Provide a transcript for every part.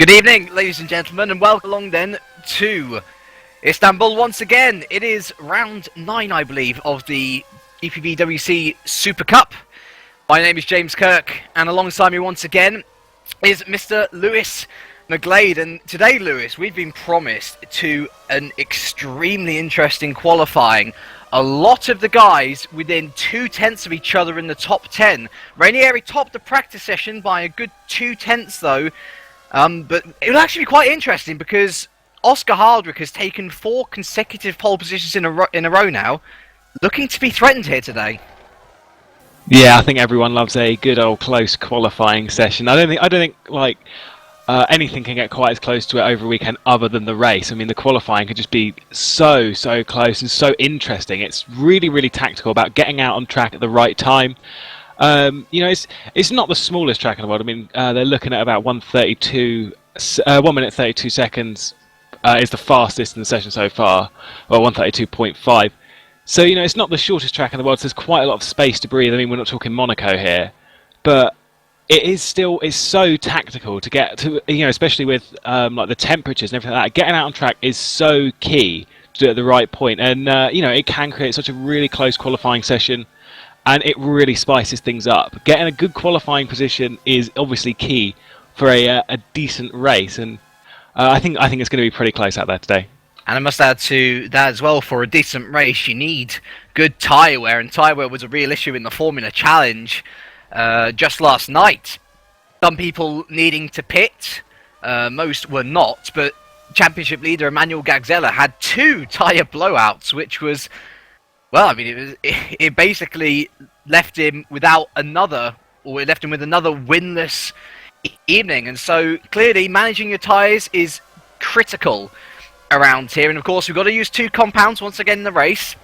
Good evening, ladies and gentlemen, and welcome along then to Istanbul once again. It is round 9, I believe, of the GPVWC Supercup. My name is James Kirk, and alongside me once again is Mr. Lewis McGlade. And today, Lewis, we've been promised to an extremely interesting qualifying. A lot of the guys within 2/10 of each other in the top 10. Ranieri topped the practice session by a good 2/10 though. But it will actually be quite interesting because Oscar Hardwick has taken 4 consecutive pole positions in a row now, looking to be threatened here today. Yeah, I think everyone loves a good old close qualifying session. I don't think anything can get quite as close to it over a weekend other than the race. I mean, the qualifying could just be so close and so interesting. It's really tactical about getting out on track at the right time. You know, it's not the smallest track in the world. I mean, they're looking at about 1 minute 32 seconds is the fastest in the session so far, or 1:32.5. So, you know, it's not the shortest track in the world, so there's quite a lot of space to breathe. I mean, we're not talking Monaco here, but it's so tactical to get to, you know, especially with like the temperatures and everything like that. Getting out on track is so key to do it at the right point, and you know, it can create such a really close qualifying session. And it really spices things up. Getting a good qualifying position is obviously key for a decent race, and I think it's going to be pretty close out there today. And I must add to that as well, for a decent race, you need good tyre wear, and tyre wear was a real issue in the Formula Challenge just last night. Some people needing to pit, most were not, but championship leader Emmanuel Gagzella had 2 tyre blowouts, which was... well, I mean, it basically left him without another, or it left him with another winless evening. And so, clearly, managing your tyres is critical around here. And, of course, we've got to use 2 compounds once again in the race.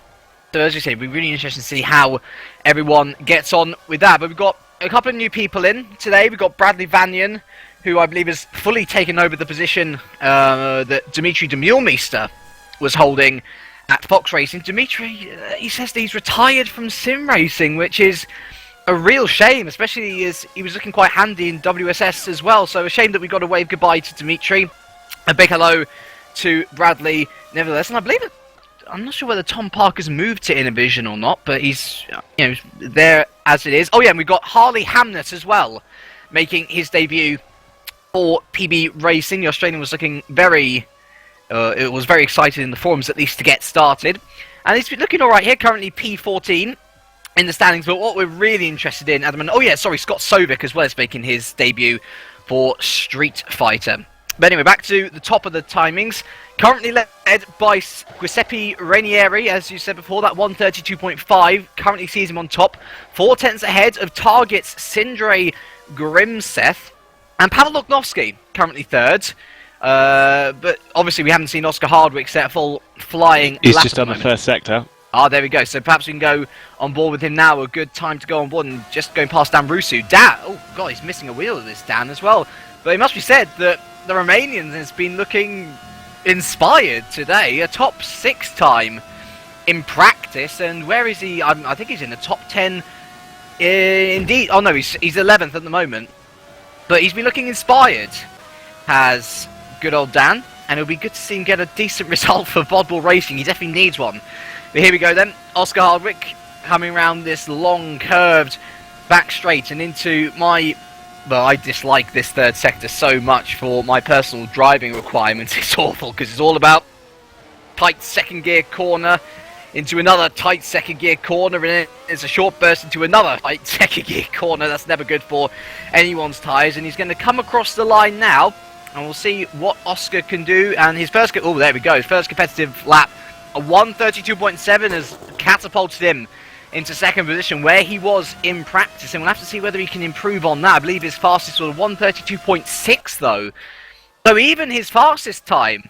So, as you say, it'll be really interesting to see how everyone gets on with that. But we've got a couple of new people in today. We've got Bradley Vanyan, who I believe has fully taken over the position that Dimitri Demulmeister was holding at Fox Racing. Dimitri, he says that he's retired from sim racing, which is a real shame, especially as he was looking quite handy in WSS as well. So a shame that we got to wave goodbye to Dimitri. A big hello to Bradley, nevertheless. And I believe I'm not sure whether Tom Parker's moved to Innovision or not, but he's, you know, there as it is. Oh yeah, and we've got Harley Hamnett as well, making his debut for PB Racing. The Australian was looking very... it was very excited in the forums, at least, to get started. And he's looking alright here, currently P14 in the standings. But what we're really interested in at the moment... oh yeah, sorry, Scott Sovic as well is making his debut for Street Fighter. But anyway, back to the top of the timings. Currently led by Giuseppe Ranieri, as you said before, that 1:32.5 currently sees him on top. 4/10 ahead of Target's Sindre Grimseth. And Pavel Luknovsky currently third. But obviously we haven't seen Oscar Hardwick set a full flying He's lap just on the first sector. Ah, there we go. So perhaps we can go on board with him now. A good time to go on board, and just going past Dan Rusu. Dan, oh god, he's missing a wheel of this, Dan, as well. But it must be said that the Romanian has been looking inspired today. A top 6 time in practice, and where is he? I think he's in the top 10. Indeed. Oh no, he's 11th at the moment. But he's been looking inspired. Has good old Dan, and it'll be good to see him get a decent result for Bodwell Racing. He definitely needs one. But here we go then. Oscar Hardwick coming around this long curved back straight and into my... well, I dislike this third sector so much for my personal driving requirements. It's awful because it's all about tight second gear corner into another tight second gear corner, and then it's a short burst into another tight second gear corner. That's never good for anyone's tyres, and he's going to come across the line now. And we'll see what Oscar can do. And his first... oh, there we go. His first competitive lap. A 1:32.7 has catapulted him into second position where he was in practice. And we'll have to see whether he can improve on that. I believe his fastest was 1:32.6 though. So even his fastest time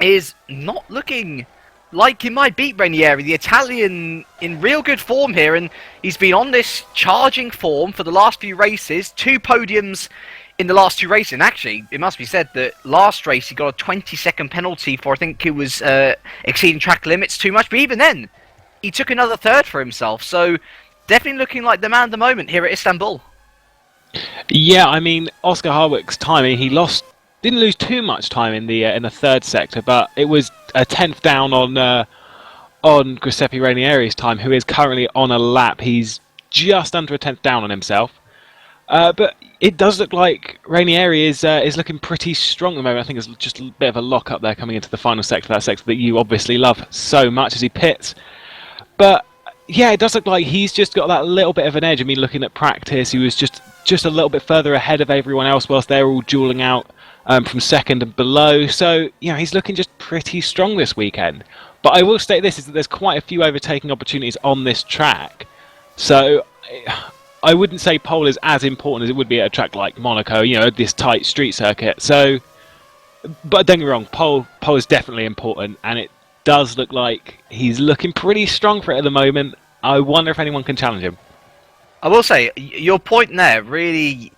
is not looking like he might beat Ranieri. The Italian in real good form here. And he's been on this charging form for the last few races. 2 podiums in the last 2 races. And actually, it must be said that last race he got a 20-second penalty for, I think it was exceeding track limits too much. But even then, he took another third for himself. So definitely looking like the man at the moment here at Istanbul. Yeah, I mean, Oscar Hardwick's time, he lost didn't lose too much time in the third sector, but it was a tenth down on Giuseppe Ranieri's time, who is currently on a lap. He's just under a tenth down on himself. But it does look like Ranieri is looking pretty strong at the moment. I think it's just a bit of a lock up there coming into the final sector, that sector that you obviously love so much as he pits. But yeah, it does look like he's just got that little bit of an edge. I mean, looking at practice, he was just a little bit further ahead of everyone else whilst they're all duelling out from second and below. So, he's looking just pretty strong this weekend. But I will state this, is that there's quite a few overtaking opportunities on this track. So I wouldn't say pole is as important as it would be at a track like Monaco, this tight street circuit. So, but don't get me wrong, pole is definitely important, and it does look like he's looking pretty strong for it at the moment. I wonder if anyone can challenge him. I will say, your point there really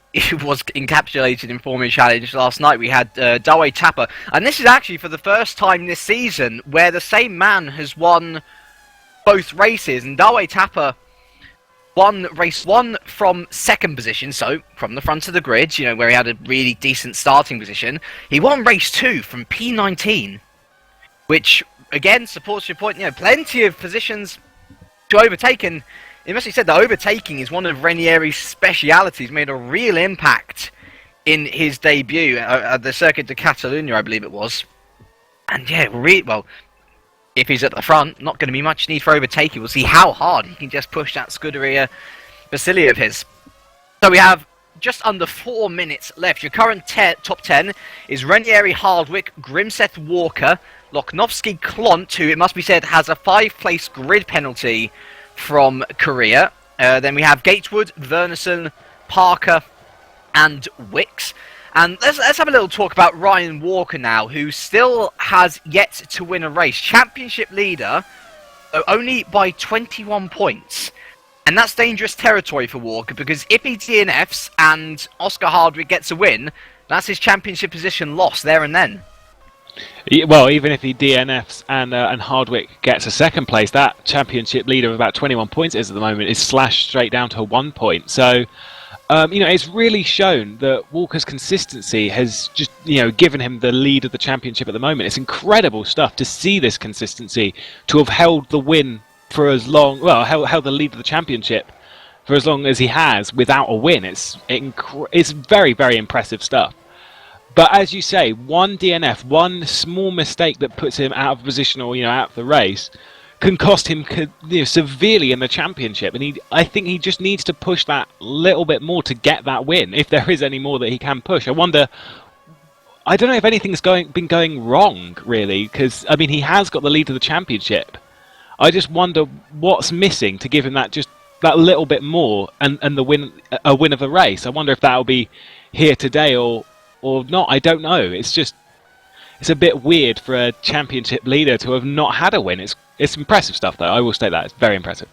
was encapsulated in Formula Challenge last night. We had Dawei Tapper, and this is actually for the first time this season where the same man has won both races, and Dawei Tapper won race 1 from second position, so from the front of the grid, where he had a really decent starting position. He won race 2 from P19, which again supports your point. Plenty of positions to overtake, and it must be said that overtaking is one of Ranieri's specialities. Made a real impact in his debut at the Circuit de Catalunya, I believe it was. And if he's at the front, not going to be much need for overtaking. We'll see how hard he can just push that Scuderia Basili of his. So we have just under 4 minutes left. Your current top 10 is Ranieri, Hardwick, Grimseth, Walker, Loknovsky, Klont, who, it must be said, has a 5-place grid penalty from Korea. Then we have Gatewood, Verneson, Parker, and Wicks. And let's have a little talk about Ryan Walker now, who still has yet to win a race. Championship leader, only by 21 points. And that's dangerous territory for Walker, because if he DNFs and Oscar Hardwick gets a win, that's his championship position lost there and then. Well, even if he DNFs and Hardwick gets a second place, that championship leader of about 21 points is at the moment is slashed straight down to 1 point. So, it's really shown that Walker's consistency has just, given him the lead of the championship at the moment. It's incredible stuff to see this consistency, to have held the win for as long, held the lead of the championship for as long as he has without a win. It's very, very impressive stuff. But as you say, one DNF, one small mistake that puts him out of position or out of the race can cost him severely in the championship. And I think he just needs to push that little bit more to get that win, if there is any more that he can push. I don't know if anything's been going wrong, really, because, he has got the lead of the championship. I just wonder what's missing to give him that little bit more and a win of the race. I wonder if that'll be here today or not. I don't know. It's a bit weird for a championship leader to have not had a win. It's impressive stuff, though. I will state that. It's very impressive.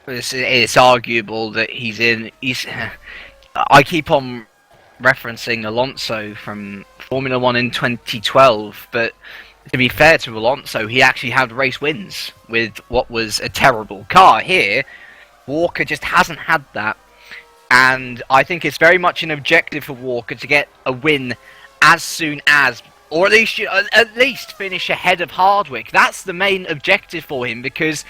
It's arguable that I keep on referencing Alonso from Formula 1 in 2012, but to be fair to Alonso, he actually had race wins with what was a terrible car. Here, Walker just hasn't had that. And I think it's very much an objective for Walker to get a win as soon as, or at least finish ahead of Hardwick. That's the main objective for him, because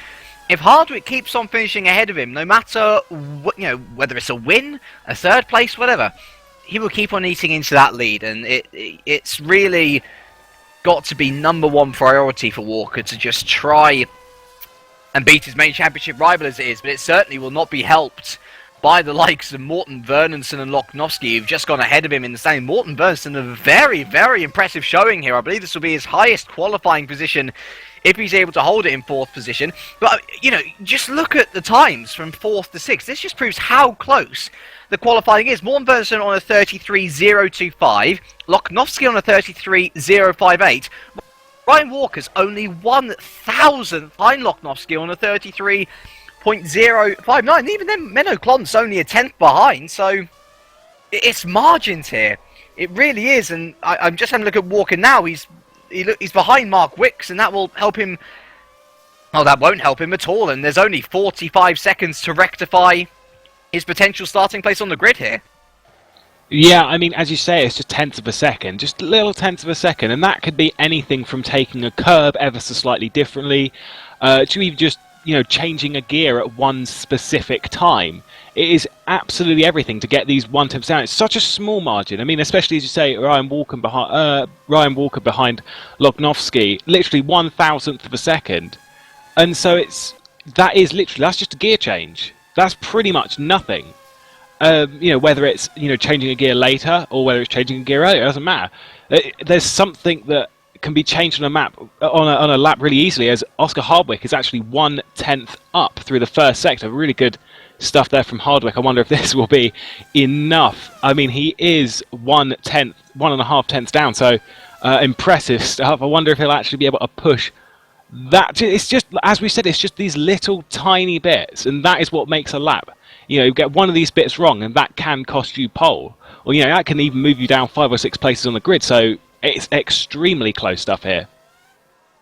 if Hardwick keeps on finishing ahead of him, no matter whether it's a win, a third place, whatever, he will keep on eating into that lead. And it's really got to be number one priority for Walker to just try and beat his main championship rival as it is. But it certainly will not be helped by the likes of Morten Verneson and Loknovsky, who've just gone ahead of him in the same. Morten Verneson, a very, very impressive showing here. I believe this will be his highest qualifying position if he's able to hold it in 4th position. But, just look at the times from 4th to 6th. This just proves how close the qualifying is. Morten Verneson on a 33.025, Loknovsky on a 33.058. Ryan Walker's only 1,000th behind Loknovsky on a 33.059. Even then, Menno Klont's only a 10th behind, so it's margins here. It really is, and I'm just having a look at Walker now. He's behind Mark Wicks, and that will help him. Oh, that won't help him at all, and there's only 45 seconds to rectify his potential starting place on the grid here. Yeah, I mean, as you say, it's just tenths of a second, just little tenths of a second, and that could be anything from taking a curb ever so slightly differently, to even just changing a gear at one specific time. It is absolutely everything to get these 1/10 down. It's such a small margin. I mean, especially as you say, Ryan Walker behind Lognovsky, literally 1/1000th of a second, and so that's just a gear change. That's pretty much nothing. Whether it's changing a gear later or whether it's changing a gear earlier, it doesn't matter. There's something that can be changed on a map on a lap really easily. As Oscar Hardwick is actually 1/10 up through the first sector. Really good stuff there from Hardwick. I wonder if this will be enough. I mean, he is 1/10, 1.5 tenths down. So impressive stuff. I wonder if he'll actually be able to push that. It's just, as we said, it's just these little tiny bits, and that is what makes a lap. You get one of these bits wrong, and that can cost you pole, or that can even move you down 5 or 6 places on the grid. So it's extremely close stuff here.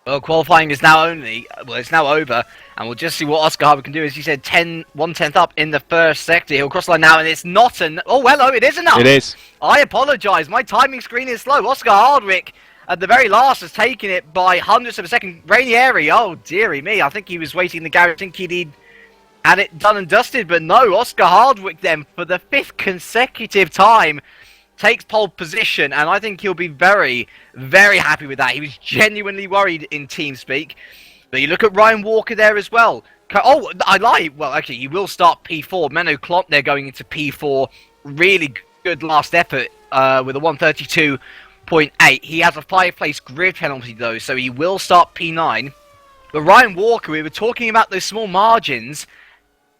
Well, qualifying is now it's now over, and we'll just see what Oscar Hardwick can do. As you said, 1/10 up in the first sector. He'll cross the line now, and it's not hello, it is enough. It is. I apologise. My timing screen is slow. Oscar Hardwick, at the very last, has taken it by hundredths of a second. Rainieri, oh dearie me, I think he was waiting in the garage. I think he'd had it done and dusted, but no, Oscar Hardwick then, for the 5th consecutive time, takes pole position, and I think he'll be very, very happy with that. He was genuinely worried in TeamSpeak. But you look at Ryan Walker there as well. Oh, I lie. Well, actually, he will start P4. Menno Klomp there going into P4. Really good last effort with a 132.8. He has a 5-place grid penalty, though, so he will start P9. But Ryan Walker, we were talking about those small margins,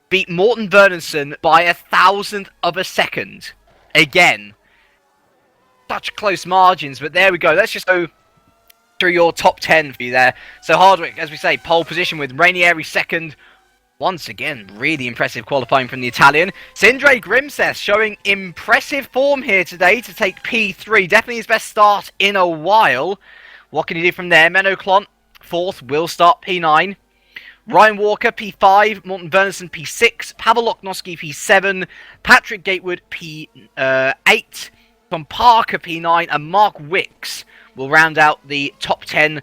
beat Morten Bernardsen by 1,000th of a second. Again. Such close margins, but there we go. Let's just go through your top 10 for you there. So Hardwick, as we say, pole position with Rainieri second. Once again, really impressive qualifying from the Italian. Sindre Grimseth showing impressive form here today to take P3. Definitely his best start in a while. What can he do from there? Menno Klomp, 4th, will start P9. Ryan Walker, P5, Morten Bernardsen, P6, Pavel Lognovsky, P7, Patrick Gatewood, P8, Tom Parker, P9, and Mark Wicks will round out the top 10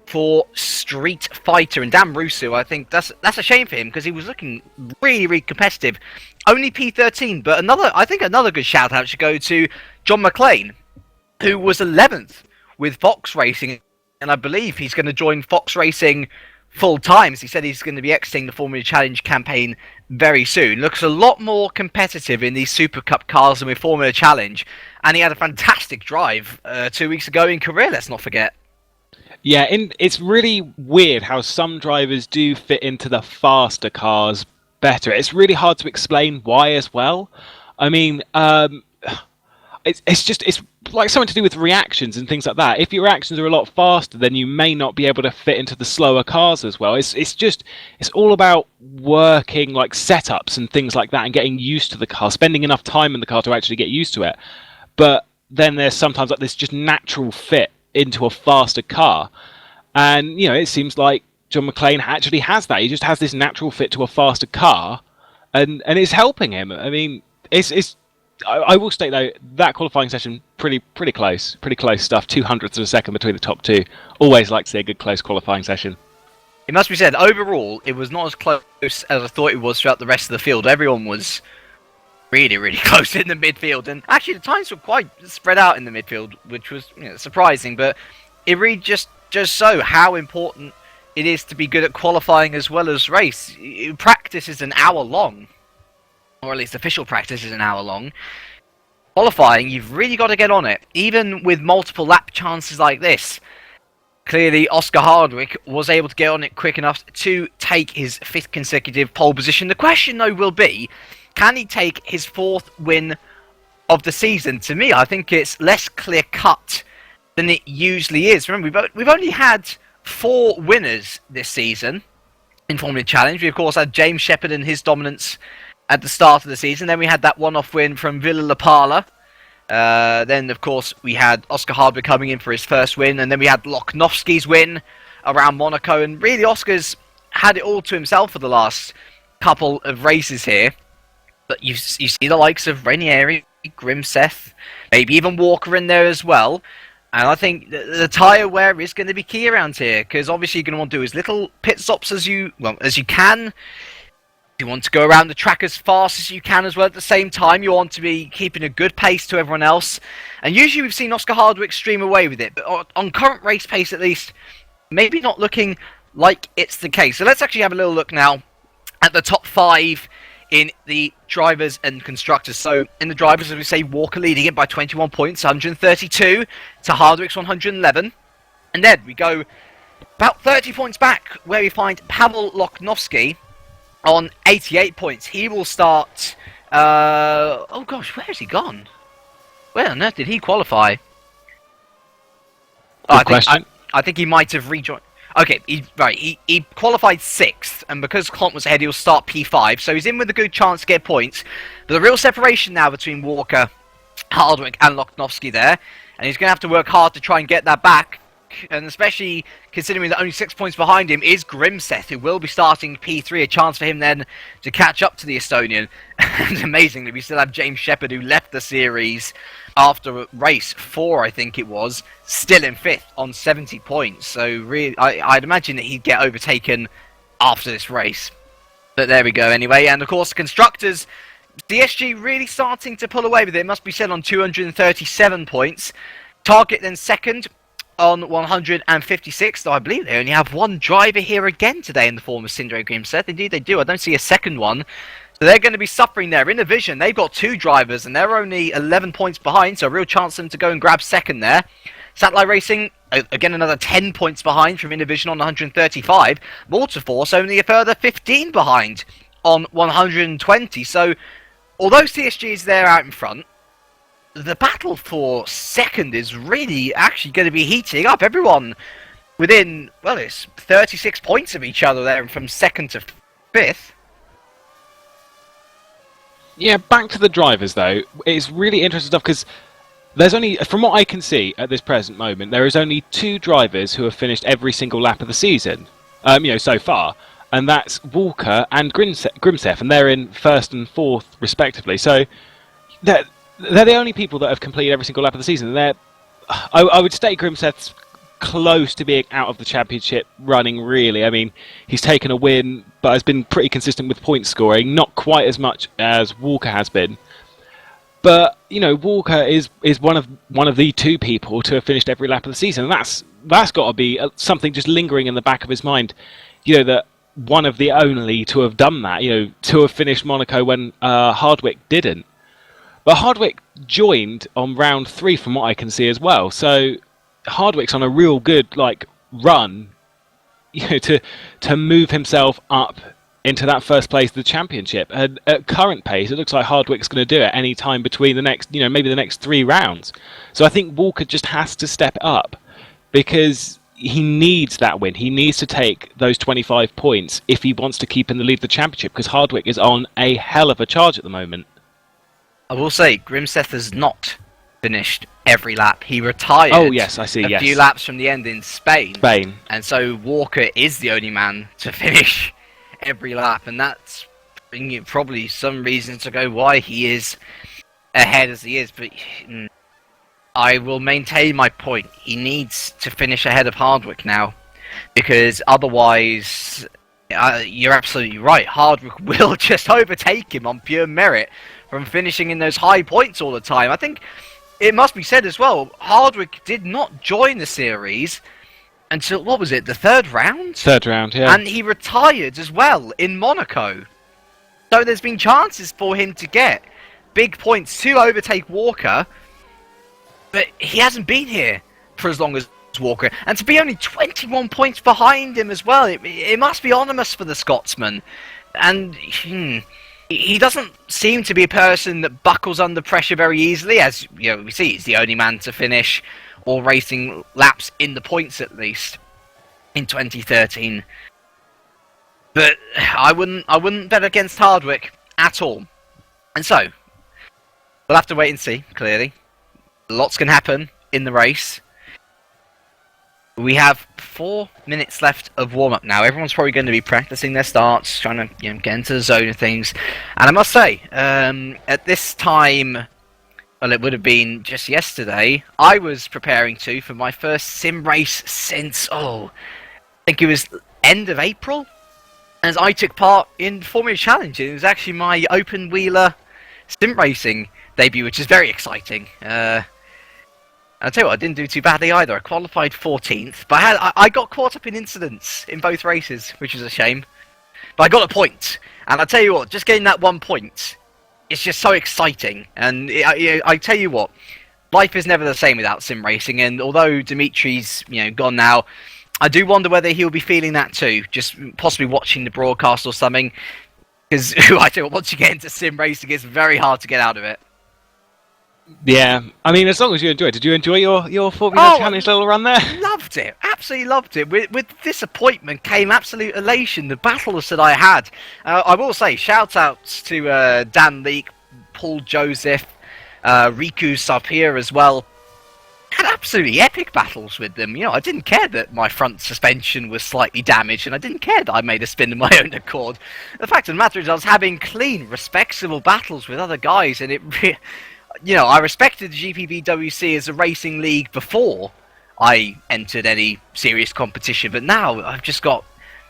for Street Fighter. And Dan Russo, I think that's a shame for him, because he was looking really, really competitive. Only P13, but another good shout-out should go to John McClane, who was 11th with Fox Racing, and I believe he's going to join Fox Racing full time. He said he's going to be exiting the Formula Challenge campaign very soon. Looks a lot more competitive in these Supercup cars than with Formula Challenge, and he had a fantastic drive 2 weeks ago in Korea, let's not forget. Yeah, it's really weird how some drivers do fit into the faster cars better. It's really hard to explain why as well. I mean, it's like something to do with reactions and things like that. If your reactions are a lot faster, then you may not be able to fit into the slower cars as well. It's all about working like setups and things like that, and getting used to the car, spending enough time in the car to actually get used to it. But then there's sometimes like this just natural fit into a faster car, and it seems like John McClane actually has that. He just has this natural fit to a faster car, and it's helping him. I mean, I will state though, that qualifying session pretty close stuff. 200ths of a second between the top two. Always like to see a good close qualifying session. It must be said, overall, it was not as close as I thought it was throughout the rest of the field. Everyone was really, really close in the midfield, and actually the times were quite spread out in the midfield, which was surprising. But it really just shows how important it is to be good at qualifying as well as race. Practice is an hour long. Or at least official practice is an hour long. Qualifying, you've really got to get on it, even with multiple lap chances like this. Clearly, Oscar Hardwick was able to get on it quick enough to take his 5th consecutive pole position. The question, though, will be, can he take his 4th win of the season? To me, I think it's less clear-cut than it usually is. Remember, we've only had 4 winners this season in Formula Challenge. We, of course, had James Shepherd and his dominance at the start of the season. Then we had that one-off win from Villa Lapala. Then, of course, we had Oscar Hardwick coming in for his first win. And then we had Lognovsky's win around Monaco. And really, Oscar's had it all to himself for the last couple of races here. But you see the likes of Rainieri, Grimseth, maybe even Walker in there as well. And I think the tyre wear is going to be key around here, because obviously you're going to want to do as little pit stops as you can. You want to go around the track as fast as you can as well at the same time. You want to be keeping a good pace to everyone else. And usually we've seen Oscar Hardwick stream away with it, but on current race pace at least, maybe not looking like it's the case. So let's actually have a little look now at the top 5 in the drivers and constructors. So in the drivers, as we say, Walker leading it by 21 points, 132 to Hardwick's 111. And then we go about 30 points back, where we find Pavel Loknovsky on 88 points. He will start... oh gosh, where has he gone? Where on earth did he qualify? I think he might have rejoined. Okay, he qualified 6th, and because Clont was ahead, he'll start P5, so he's in with a good chance to get points. But the real separation now between Walker, Hardwick and Loknovsky there, and he's going to have to work hard to try and get that back. And especially considering that only 6 points behind him is Grimseth, who will be starting P3, a chance for him then to catch up to the Estonian. And amazingly, we still have James Shepherd, who left the series after race 4, I think it was, still in 5th on 70 points. So really, I'd imagine that he'd get overtaken after this race. But there we go anyway. And of course, the constructors, DSG really starting to pull away with it, must be said, on 237 points. Target then second on 156, though I believe they only have one driver here again today in the form of Sindre Grimseth. Indeed they do, I don't see a second one. So they're going to be suffering there. In the Vision, they've got 2 drivers and they're only 11 points behind, so a real chance for them to go and grab second there. Satellite Racing, again another 10 points behind from Innovision on 135. Waterforce only a further 15 behind on 120. So, although CSG is there out in front, the battle for second is really actually going to be heating up. Everyone within, well, it's 36 points of each other there from second to 5th. Yeah, back to the drivers though. It's really interesting stuff because there's only, from what I can see at this present moment, there is only 2 drivers who have finished every single lap of the season, so far, and that's Walker and Grimseth, and they're in 1st and 4th respectively. So they're the only people that have completed every single lap of the season. I would state Grimseth's close to being out of the championship running, really. I mean, he's taken a win, but has been pretty consistent with point scoring, not quite as much as Walker has been. But, Walker is one of the 2 people to have finished every lap of the season, and that's got to be something just lingering in the back of his mind, that one of the only to have done that, to have finished Monaco when Hardwick didn't. But Hardwick joined on round 3 from what I can see as well. So Hardwick's on a real good run, to move himself up into that first place of the championship. And at current pace, it looks like Hardwick's going to do it any time between the next, maybe the next 3 rounds. So I think Walker just has to step up because he needs that win. He needs to take those 25 points if he wants to keep in the lead of the championship, because Hardwick is on a hell of a charge at the moment. I will say, Grimseth has not finished every lap. He retired a few laps from the end in Spain. And so Walker is the only man to finish every lap. And that's probably some reason to go why he is ahead as he is. But I will maintain my point. He needs to finish ahead of Hardwick now. Because otherwise, you're absolutely right. Hardwick will just overtake him on pure merit from finishing in those high points all the time. I think it must be said as well, Hardwick did not join the series until, what was it, the 3rd round? 3rd round, yeah. And he retired as well in Monaco. So there's been chances for him to get big points to overtake Walker, but he hasn't been here for as long as Walker. And to be only 21 points behind him as well, it must be ominous for the Scotsman. And he doesn't seem to be a person that buckles under pressure very easily, as we see he's the only man to finish all racing laps in the points at least in 2013. But I wouldn't bet against Hardwick at all. And so we'll have to wait and see. Clearly, lots can happen in the race. We have 4 minutes left of warm-up now. Everyone's probably going to be practicing their starts, trying to get into the zone of things. And I must say, at this time well, it would have been just yesterday, I was preparing for my first sim race since, I think it was end of April, as I took part in Formula Challenge. It was actually my open wheeler sim racing debut, which is very exciting. I'll tell you what, I didn't do too badly either. I qualified 14th, but I got caught up in incidents in both races, which is a shame. But I got a point, and I'll tell you what, just getting that 1 point, it's just so exciting. And I tell you what, life is never the same without sim racing, and although Dimitri's gone now, I do wonder whether he'll be feeling that too, just possibly watching the broadcast or something, because I tell you what, once you get into sim racing, it's very hard to get out of it. Yeah, I mean, as long as you enjoy it. Did you enjoy your Formula Challenge little run there? Loved it, absolutely loved it. With disappointment came absolute elation. The battles that I had, I will say, shout outs to Dan Leake, Paul Joseph, Riku Sapir as well. Had absolutely epic battles with them. I didn't care that my front suspension was slightly damaged, and I didn't care that I made a spin of my own accord. The fact of the matter is, I was having clean, respectable battles with other guys, and I respected the GPVWC as a racing league before I entered any serious competition, but now I've just got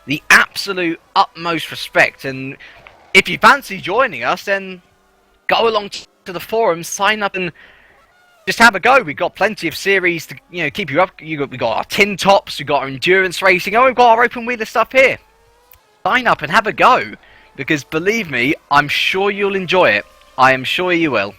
the absolute utmost respect. And if you fancy joining us, then go along to the forums, sign up, and just have a go. We've got plenty of series to keep you up. We got our tin tops, we've got our endurance racing, we've got our open wheeler stuff here. Sign up and have a go, because believe me, I'm sure you'll enjoy it. I am sure you will.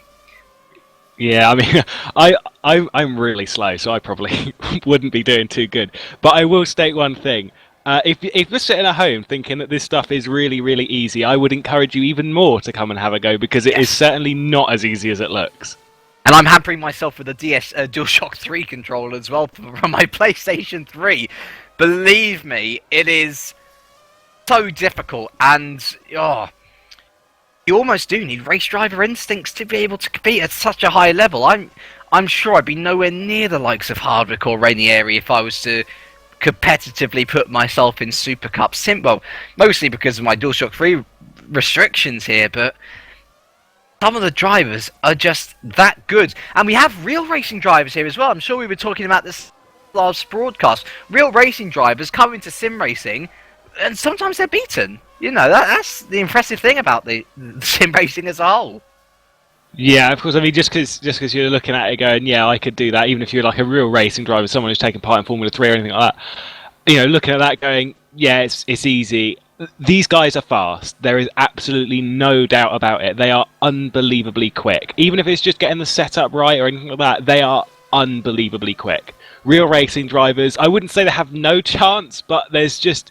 Yeah, I mean, I'm really slow, so I probably wouldn't be doing too good. But I will state one thing. If you're sitting at home thinking that this stuff is really, really easy, I would encourage you even more to come and have a go, because it is certainly not as easy as it looks. And I'm hampering myself with a DualShock 3 controller as well from my PlayStation 3. Believe me, it is so difficult, and you almost do need race driver instincts to be able to compete at such a high level. I'm sure I'd be nowhere near the likes of Hardwick or Rainieri if I was to competitively put myself in Supercup sim. Well, mostly because of my DualShock 3 restrictions here, but some of the drivers are just that good. And we have real racing drivers here as well. I'm sure we were talking about this last broadcast. Real racing drivers come into sim racing, and sometimes they're beaten. That's the impressive thing about the sim racing as a whole. Yeah, of course. I mean, just because you're looking at it going, yeah, I could do that, even if you're like a real racing driver, someone who's taken part in Formula 3 or anything like that, looking at that going, yeah, it's easy. These guys are fast. There is absolutely no doubt about it. They are unbelievably quick. Even if it's just getting the setup right or anything like that, they are unbelievably quick. Real racing drivers, I wouldn't say they have no chance, but there's just...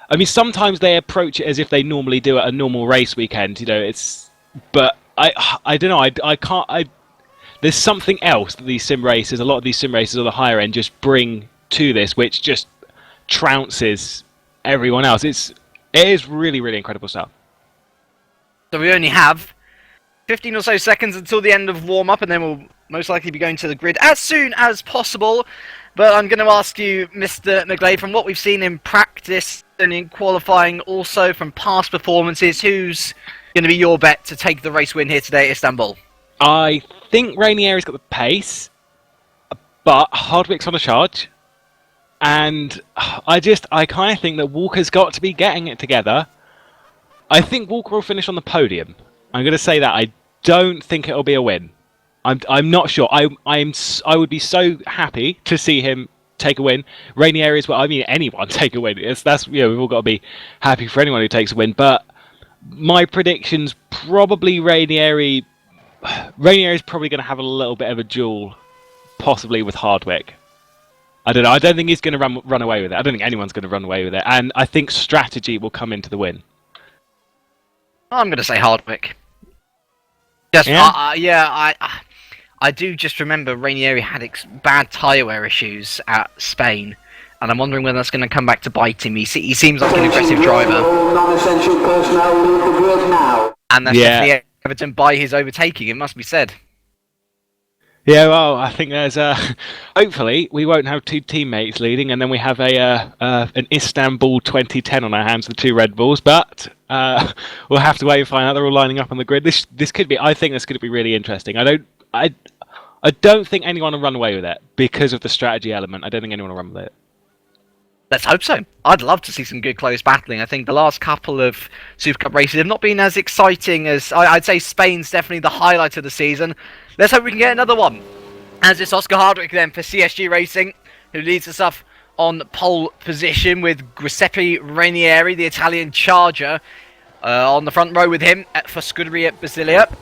I mean, sometimes they approach it as if they normally do at a normal race weekend. But I don't know. I can't. There's something else that these sim races, a lot of these sim races on the higher end, just bring to this, which just trounces everyone else. It is really, really incredible stuff. So we only have 15 or so seconds until the end of warm up, and then we'll most likely be going to the grid as soon as possible. But I'm going to ask you, Mr. McGlade, from what we've seen in practice and in qualifying, also from past performances, who's going to be your bet to take the race win here today at Istanbul? I think Rainieri's got the pace, but Hardwick's on a charge. And I kind of think that Walker's got to be getting it together. I think Walker will finish on the podium. I'm going to say that. I don't think it'll be a win. I'm not sure. I would be so happy to see him take a win. Rainieri as well. I mean, anyone take a win. We've all got to be happy for anyone who takes a win. But my prediction's probably Rainieri. Rainieri's probably going to have a little bit of a duel, possibly with Hardwick. I don't know. I don't think he's going to run away with it. I don't think anyone's going to run away with it. And I think strategy will come into the win. I'm going to say Hardwick. I do just remember Rainieri had bad tyre wear issues at Spain, and I'm wondering whether that's going to come back to bite him. He seems like an aggressive driver. Non-essential personnel leave the grid now. And that's definitely evident by his overtaking, it must be said. Yeah, well, I think there's hopefully we won't have two teammates leading, and then we have an Istanbul 2010 on our hands with two Red Bulls. But we'll have to wait and find out. They're all lining up on the grid. This could be. I think this could be really interesting. I don't think anyone will run away with it because of the strategy element. I don't think anyone will run with it. Let's hope so. I'd love to see some good close battling. I think the last couple of Supercup races have not been as exciting as... I'd say Spain's definitely the highlight of the season. Let's hope we can get another one. As it's Oscar Hardwick then for CSG Racing, who leads us off on pole position with Giuseppe Rainieri, the Italian Charger, on the front row with him for Scuderia Basilia.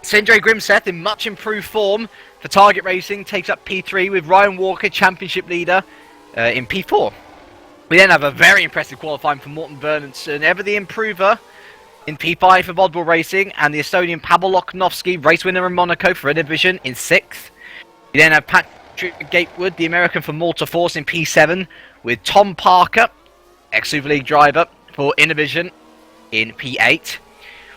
Sindre Grimseth in much improved form for Target Racing takes up P3 with Ryan Walker, championship leader, in P4. We then have a very impressive qualifying for Morten Bernhardsen, ever the improver, in P5 for Vodbull Racing, and the Estonian Pavel Loknovsky, race winner in Monaco for Division, in 6th. We then have Patrick Gatewood, the American for Malta Force, in P7, with Tom Parker, ex-Super League driver for Innovision, in P8.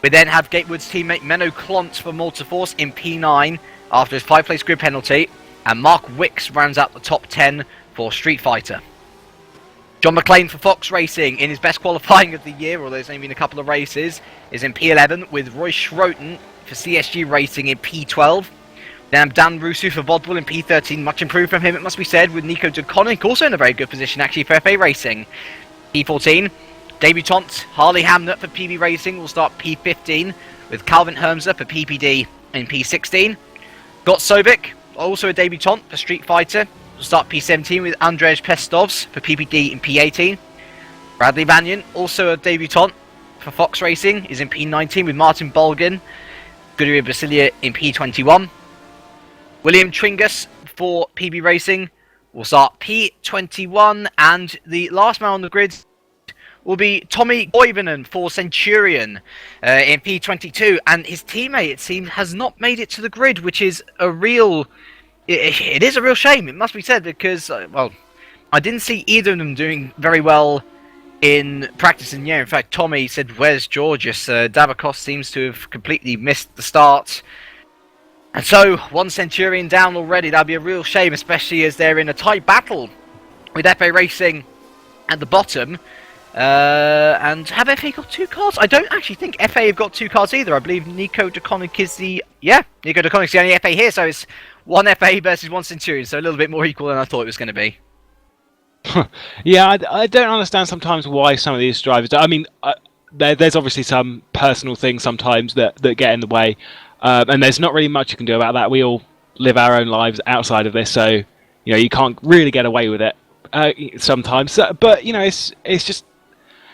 We then have Gatewood's teammate Menno Klontz for Malta Force in P9 after his 5-place grid penalty, and Mark Wicks rounds out the top 10 for Street Fighter. John McLean for Fox Racing in his best qualifying of the year, although there's only been a couple of races, is in P11 with Roy Schroten for CSG Racing in P12. Then Dan Rusu for Vodbull in P13, much improved from him it must be said, with Nico DeConnick also in a very good position actually for FA Racing. P14, debutant Harley Hamnet for PB Racing will start P15 with Calvin Hermser for PPD in P16. Got Sovic, also a debutant for Street Fighter, will start P17 with Andrzej Pestovs for PPD in P18. Bradley Banyan, also a debutant for Fox Racing, is in P19 with Martin Bolgan, Scuderia Basilia in P21. William Tringus for PB Racing will start P21, and the last man on the grid will be Tommy Koivunen for Centurion in P22, and his teammate, it seems, has not made it to the grid, which is a real... It is a real shame, it must be said, because, well, I didn't see either of them doing very well in practice in the year. In fact, Tommy said, "Where's Georgius?" Davakos seems to have completely missed the start. And so, one Centurion down already. That'd be a real shame, especially as they're in a tight battle with FA Racing at the bottom. And have FA got 2 cars? I don't actually think FA have got 2 cars either. I believe Nico DeConnick is the... Yeah, Nico DeConnick's the only FA here, so it's 1 FA versus 1 Centurion, so a little bit more equal than I thought it was going to be. Yeah, I don't understand sometimes why some of these drivers... I mean, there's obviously some personal things sometimes that get in the way, and there's not really much you can do about that. We all live our own lives outside of this, so you can't really get away with it sometimes. But it's just...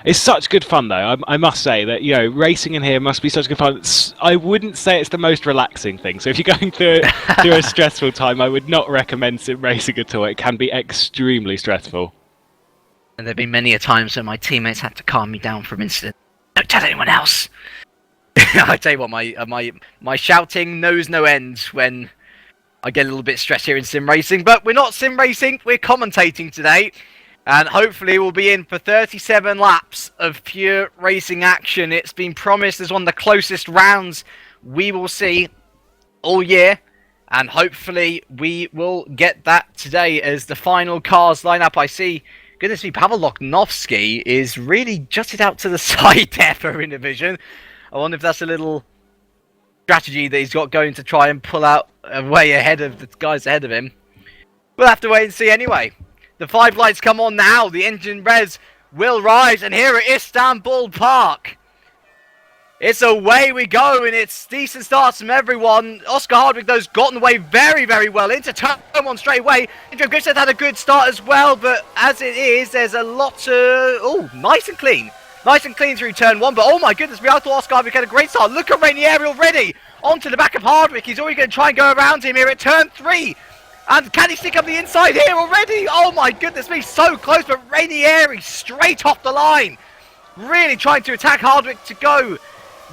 It's such good fun, though. I must say that racing in here must be such good fun. I wouldn't say it's the most relaxing thing. So if you're going through a stressful time, I would not recommend sim racing at all. It can be extremely stressful. And there've been many a times when my teammates had to calm me down from incident. Don't tell anyone else. I tell you what, my shouting knows no end when I get a little bit stressed here in sim racing. But we're not sim racing. We're commentating today. And hopefully we'll be in for 37 laps of pure racing action. It's been promised as one of the closest rounds we will see all year. And hopefully we will get that today as the final cars line up. I see, goodness me, Pavel Loknovsky is really jutted out to the side there for Innovision. I wonder if that's a little strategy that he's got going to try and pull out way ahead of the guys ahead of him. We'll have to wait and see anyway. The 5 lights come on now, the engine res will rise, and here at Istanbul Park, it's away we go, and it's decent starts from everyone. Oscar Hardwick, though, has gotten away very, very well into turn 1 straight away. Andrew Gibson had a good start as well, but as it is, there's a lot of... Oh, nice and clean. Nice and clean through turn 1, but oh my goodness me, I thought Oscar Hardwick had a great start. Look at Rainieri already, onto the back of Hardwick. He's already going to try and go around him here at turn 3. And can he stick up the inside here already? Oh my goodness me, so close, but Rainieri straight off the line. Really trying to attack Hardwick to go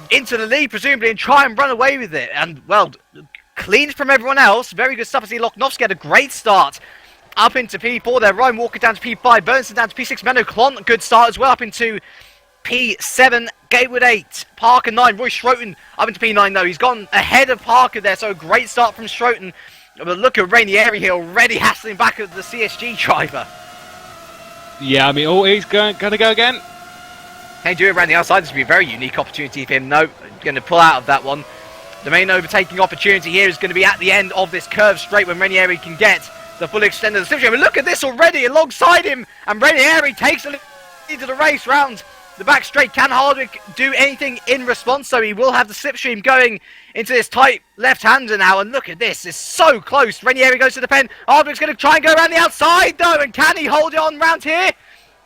into the lead, presumably, and try and run away with it. And, well, clean from everyone else. Very good stuff. I see Loknovsky had a great start up into P4 there. Ryan Walker down to P5, Bernson down to P6, Menno Klont, good start as well, up into P7, Gatewood 8, Parker 9, Roy Schroten up into P9 though. He's gone ahead of Parker there, so a great start from Schroten. But look at Rainieri here already hassling back at the CSG driver. Yeah, I mean, oh, he's going to go again. Can he do it around the outside? This would be a very unique opportunity for him. No, going to pull out of that one. The main overtaking opportunity here is going to be at the end of this curve straight when Rainieri can get the full extent of the slipstream. But look at this already alongside him, and Rainieri takes the lead of the race round the back straight. Can Hardwick do anything in response? So he will have the slipstream going into this tight left-hander now, and look at this, it's so close. Rainieri goes to the pen. Hardwick's going to try and go around the outside though, and can he hold it on round here?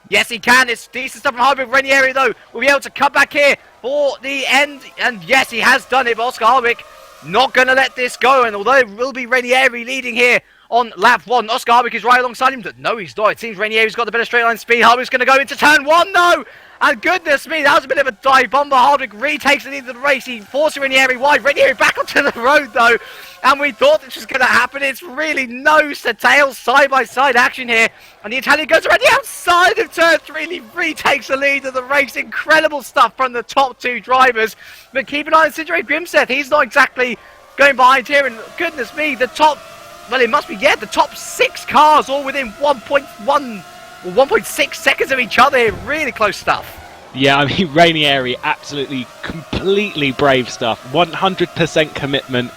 Yes, he can. It's decent stuff from Hardwick. Rainieri, though, will be able to cut back here for the end. And yes, he has done it. But Oscar Hardwick not going to let this go. And although it will be Rainieri leading here on lap 1, Oscar Hardwick is right alongside him. But no, he's not. It seems Rainieri's got the better straight line speed. Hardwick's going to go into turn 1, though. And goodness me, that was a bit of a dive bomber. Hardwick retakes the lead of the race. He forces Rainieri wide. Rainieri back onto the road, though. And we thought this was going to happen. It's really nose to tail, side-by-side action here. And the Italian goes around the outside of turn 3 and he retakes the lead of the race. Incredible stuff from the top 2 drivers. But keep an eye on Sindre Grimseth. He's not exactly going behind here. And goodness me, the top, well, it must be, yeah, the top 6 cars all within 1.6 seconds of each other. Really close stuff. Yeah, I mean, Rainieri, absolutely, completely brave stuff. 100% commitment.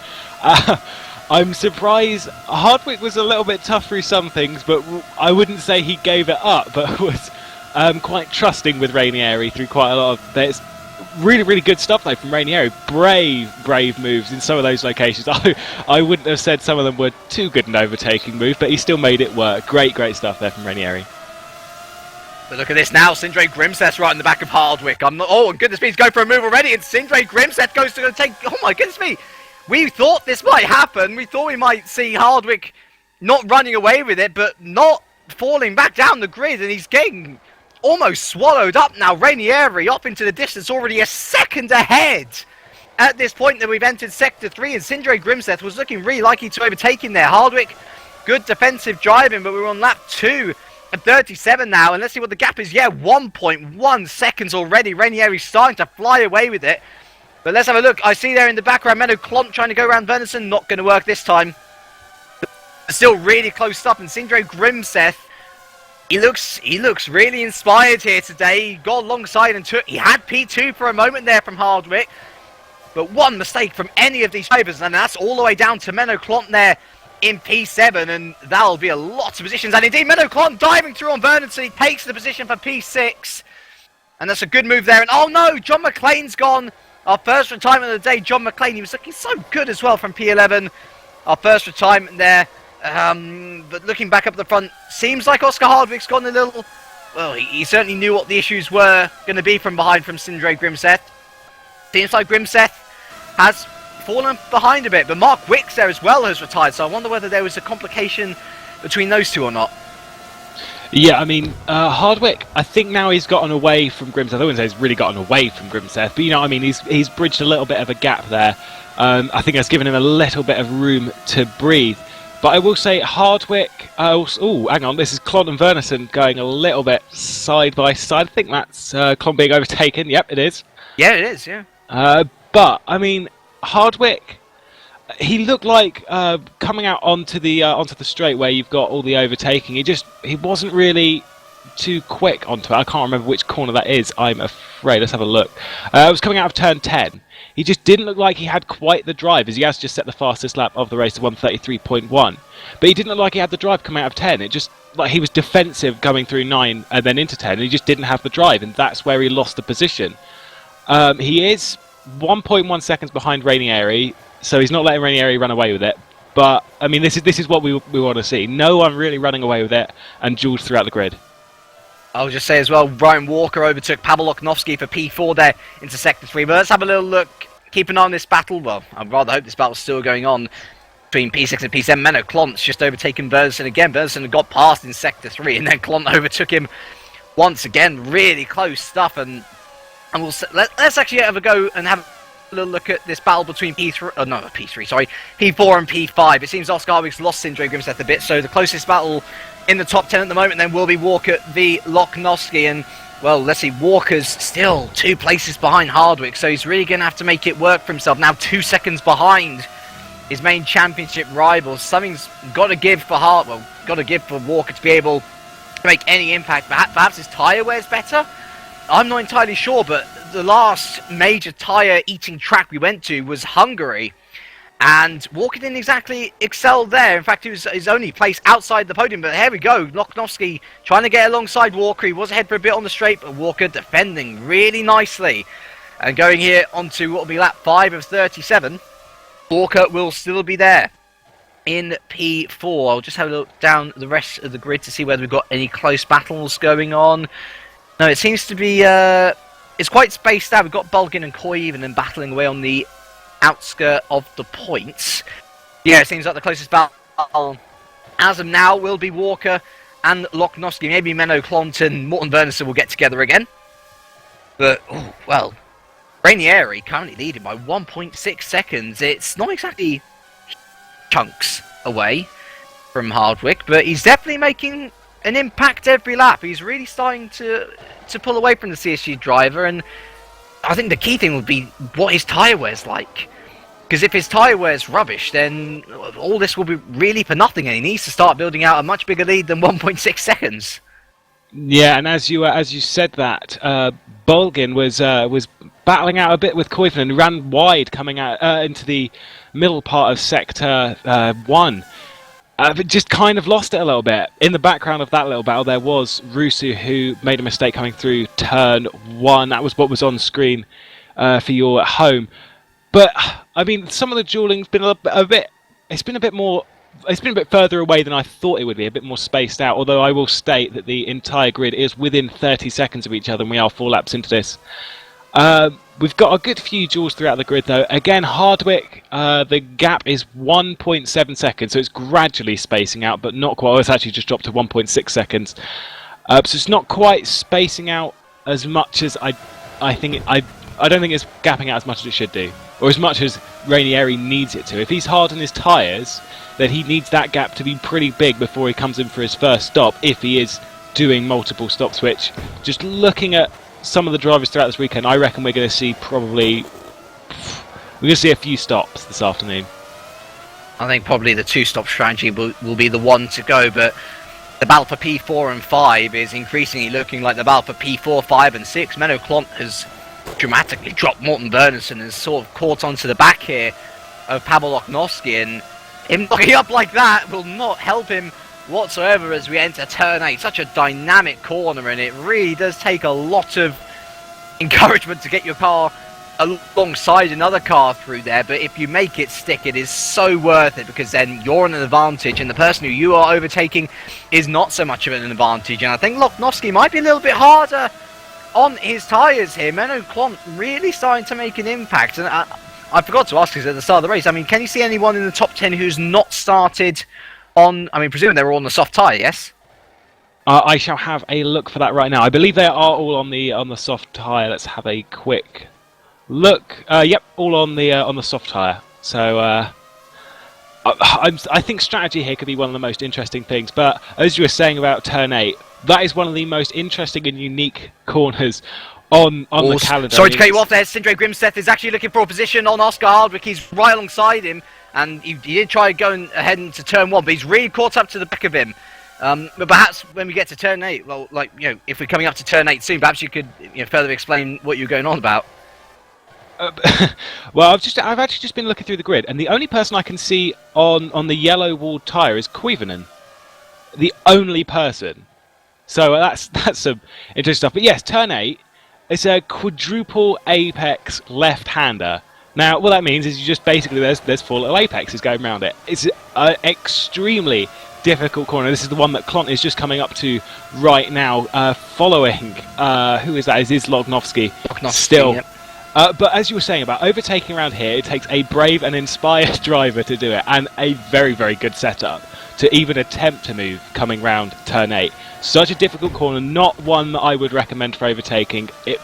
I'm surprised. Hardwick was a little bit tough through some things, but I wouldn't say he gave it up, but was quite trusting with Rainieri through quite a lot of... There's really, really good stuff, though, from Rainieri. Brave moves in some of those locations. I wouldn't have said some of them were too good an overtaking move, but he still made it work. Great stuff there from Rainieri. But look at this now, Sindre Grimseth right in the back of Hardwick. Oh, and goodness me, he's going for a move already, and Sindre Grimseth goes to take... Oh my goodness me! We thought this might happen. We thought we might see Hardwick not running away with it, but not falling back down the grid, and he's getting almost swallowed up now. Rainieri off into the distance, already a second ahead. At this point that we've entered Sector 3, and Sindre Grimseth was looking really likely to overtake him there. Hardwick, good defensive driving, but we're on lap 2 at 37 now, and let's see what the gap is. Yeah, 1.1 seconds already. Rainieri's starting to fly away with it. But let's have a look. I see there in the background, Menno Klomp trying to go around Verneson. Not going to work this time. Still really close up. And Sindre Grimseth, he looks really inspired here today. He got alongside and he had P2 for a moment there from Hardwick. But one mistake from any of these drivers, and that's all the way down to Menno Klomp there in P7. And that'll be a lot of positions. And indeed, Menno Klomp diving through on Verneson. He takes the position for P6. And that's a good move there. And oh no, John McLean's gone. Our first retirement of the day, John McLean. He was looking so good as well from P11. Our first retirement there. But looking back up the front, seems like Oscar Hardwick's gone a little... Well, he certainly knew what the issues were going to be from behind from Sindre Grimseth. Seems like Grimseth has fallen behind a bit. But Mark Wicks there as well has retired. So I wonder whether there was a complication between those two or not. Yeah, I mean, Hardwick, I think now he's gotten away from Grimseth. I wouldn't say he's really gotten away from Grimseth, but you know what I mean, he's bridged a little bit of a gap there. I think that's given him a little bit of room to breathe. But I will say Hardwick... oh, hang on, this is Klomp and Verneson going a little bit side by side. I think that's Klomp being overtaken. Yep, it is. Yeah, it is, yeah. But, I mean, Hardwick... He looked like coming out onto the straight where you've got all the overtaking. He wasn't really too quick onto it. I can't remember which corner that is, I'm afraid. Let's have a look. It was coming out of turn 10. He just didn't look like he had quite the drive, as he has just set the fastest lap of the race to 1:33.1. But he didn't look like he had the drive coming out of 10. It just like he was defensive coming through 9 and then into 10, and he just didn't have the drive, and that's where he lost the position. He is 1.1 seconds behind Rainieri. So he's not letting Rainieri run away with it. But, I mean, this is what we want to see. No one really running away with it and duels throughout the grid. I'll just say as well, Brian Walker overtook Pavel Oknovsky for P4 there into Sector 3. But let's have a little look. Keep an eye on this battle. Well, I'd rather hope this battle's still going on between P6 and P7. Menno Klomp's just overtaken Verneson again. Verneson got past in Sector 3, and then Klomp overtook him once again. Really close stuff. And let's actually have a go and have a little look at this battle between P4 and P5. It seems Oscar Hardwick's lost Sindre Grimseth a bit, so the closest battle in the top 10 at the moment then will be Walker v Loknovsky, and well, let's see, Walker's still 2 places behind Hardwick, so he's really going to have to make it work for himself. Now 2 seconds behind his main championship rivals. Something's got to give for got to give for Walker to be able to make any impact. Perhaps his tyre wears better? I'm not entirely sure, but the last major tyre eating track we went to was Hungary. And Walker didn't exactly excel there. In fact, he was his only place outside the podium. But here we go. Loknovsky trying to get alongside Walker. He was ahead for a bit on the straight, but Walker defending really nicely. And going here onto what will be lap 5 of 37. Walker will still be there in P4. I'll just have a look down the rest of the grid to see whether we've got any close battles going on. No, it seems to be... it's quite spaced out. We've got Bulgin and Koiv and then battling away on the outskirt of the points. Yeah, it seems like the closest battle as of now will be Walker and Loknovsky. Maybe Menno Klont, Morten Bernison will get together again. But, oh, well, Rainieri currently leading by 1.6 seconds. It's not exactly chunks away from Hardwick, but he's definitely making an impact every lap. He's really starting to pull away from the CSG driver, and I think the key thing would be what his tyre wear's like. Because if his tyre wear's rubbish, then all this will be really for nothing, and he needs to start building out a much bigger lead than 1.6 seconds. Yeah, and as you said that, Bulgin was battling out a bit with Koivunen and ran wide coming out into the middle part of sector 1. But just kind of lost it a little bit. In the background of that little battle, there was Rusu, who made a mistake coming through turn 1. That was what was on screen for you at home. But I mean, some of the dueling's been a bit. It's been a bit further away than I thought it would be. A bit more spaced out. Although I will state that the entire grid is within 30 seconds of each other, and we are 4 laps into this. We've got a good few duels throughout the grid, though. Again, Hardwick, the gap is 1.7 seconds, so it's gradually spacing out, but not quite. Oh, it's actually just dropped to 1.6 seconds. So it's not quite spacing out as much as I don't think it's gapping out as much as it should do, or as much as Rainieri needs it to. If he's hard on his tyres, then he needs that gap to be pretty big before he comes in for his first stop, if he is doing multiple stops, which, just looking at some of the drivers throughout this weekend, I reckon we're going to see a few stops this afternoon. I think probably the 2-stop strategy will be the one to go, but the battle for P4 and 5 is increasingly looking like the battle for P4, 5 and 6. Menno Klont has dramatically dropped Morten Bernison and has sort of caught onto the back here of Pavel Loknovsky, and him locking up like that will not help him whatsoever as we enter turn 8. Such a dynamic corner, and it really does take a lot of encouragement to get your car alongside another car through there, but if you make it stick, it is so worth it, because then you're on an advantage and the person who you are overtaking is not so much of an advantage. And I think Loknovsky might be a little bit harder on his tyres here. Menno Klont really starting to make an impact, and I forgot to ask this at the start of the race. I mean, can you see anyone in the top 10 who's not started on, I mean, presuming they're all on the soft tyre, yes? I shall have a look for that right now. I believe they are all on the soft tyre. Let's have a quick look. Yep, all on the soft tyre. So I think strategy here could be one of the most interesting things. But as you were saying about turn 8, that is one of the most interesting and unique corners on the calendar. Sorry to cut you off there. Sindre Grimseth is actually looking for a position on Oscar Hardwick. He's right alongside him, and he did try going ahead into turn 1, but he's really caught up to the back of him. But perhaps when we get to turn 8, well, like, you know, if we're coming up to turn 8 soon, perhaps you could, you know, further explain what you're going on about. Well, I've actually just been looking through the grid, and the only person I can see on the yellow walled tyre is Koivunen. The only person. So that's some interesting stuff. But yes, turn 8, it's a quadruple apex left-hander. Now, what that means is you just basically, there's 4 little apexes going around it. It's an extremely difficult corner. This is the one that Klont is just coming up to right now, following, who is that? Is Loknovsky still. Yep. But as you were saying about overtaking around here, it takes a brave and inspired driver to do it, and a very, very good setup to even attempt to move coming round turn 8. Such a difficult corner, not one that I would recommend for overtaking. It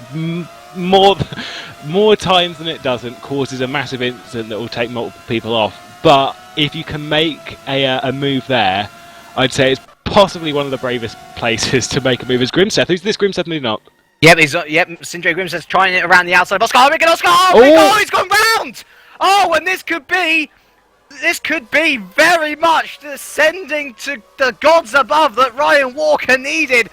more times than it doesn't causes a massive incident that will take multiple people off. But if you can make a move there, I'd say it's possibly one of the bravest places to make a move. Is Grimseth? Who's this Grimseth moving up? Yep, Sindre Grimseth's trying it around the outside of Oscar Hardwick, and Oscar Hardwick, oh, he's gone round! Oh, and this could be this could be very much descending to the gods above that Ryan Walker needed.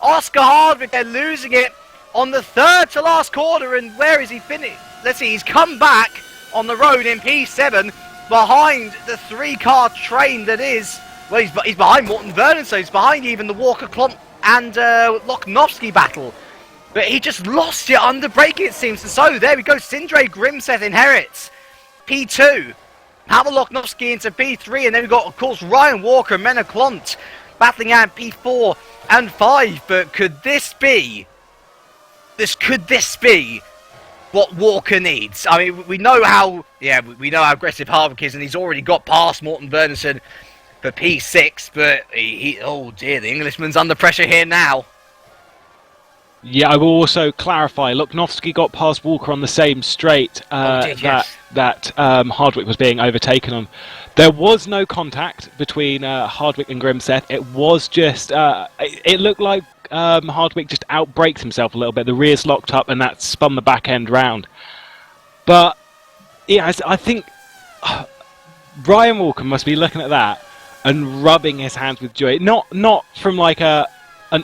Oscar Hardwick, they're losing it on the third to last corner, and where is he finished? Let's see, he's come back on the road in P7 behind the 3-car train that is, well, he's behind Morton Vernon, so he's behind even the Walker Klont and Loknovsky battle. But he just lost it under braking, it seems. And so there we go, Sindre Grimseth inherits P2. Pavel Loknovsky into P3, and then we've got, of course, Ryan Walker and Menno Klont battling out P4 and 5. But could this be what Walker needs? I mean, we know how aggressive Hardwick is, and he's already got past Morton Bernison for P6, but oh dear, the Englishman's under pressure here now. Yeah, I will also clarify, Loknovsky got past Walker on the same straight that Hardwick was being overtaken on. There was no contact between Hardwick and Grimseth. It was just, it looked like Hardwick just outbraked himself a little bit. The rear's locked up and that spun the back end round. But, yeah, I think Ryan Walker must be looking at that and rubbing his hands with joy. Not from like an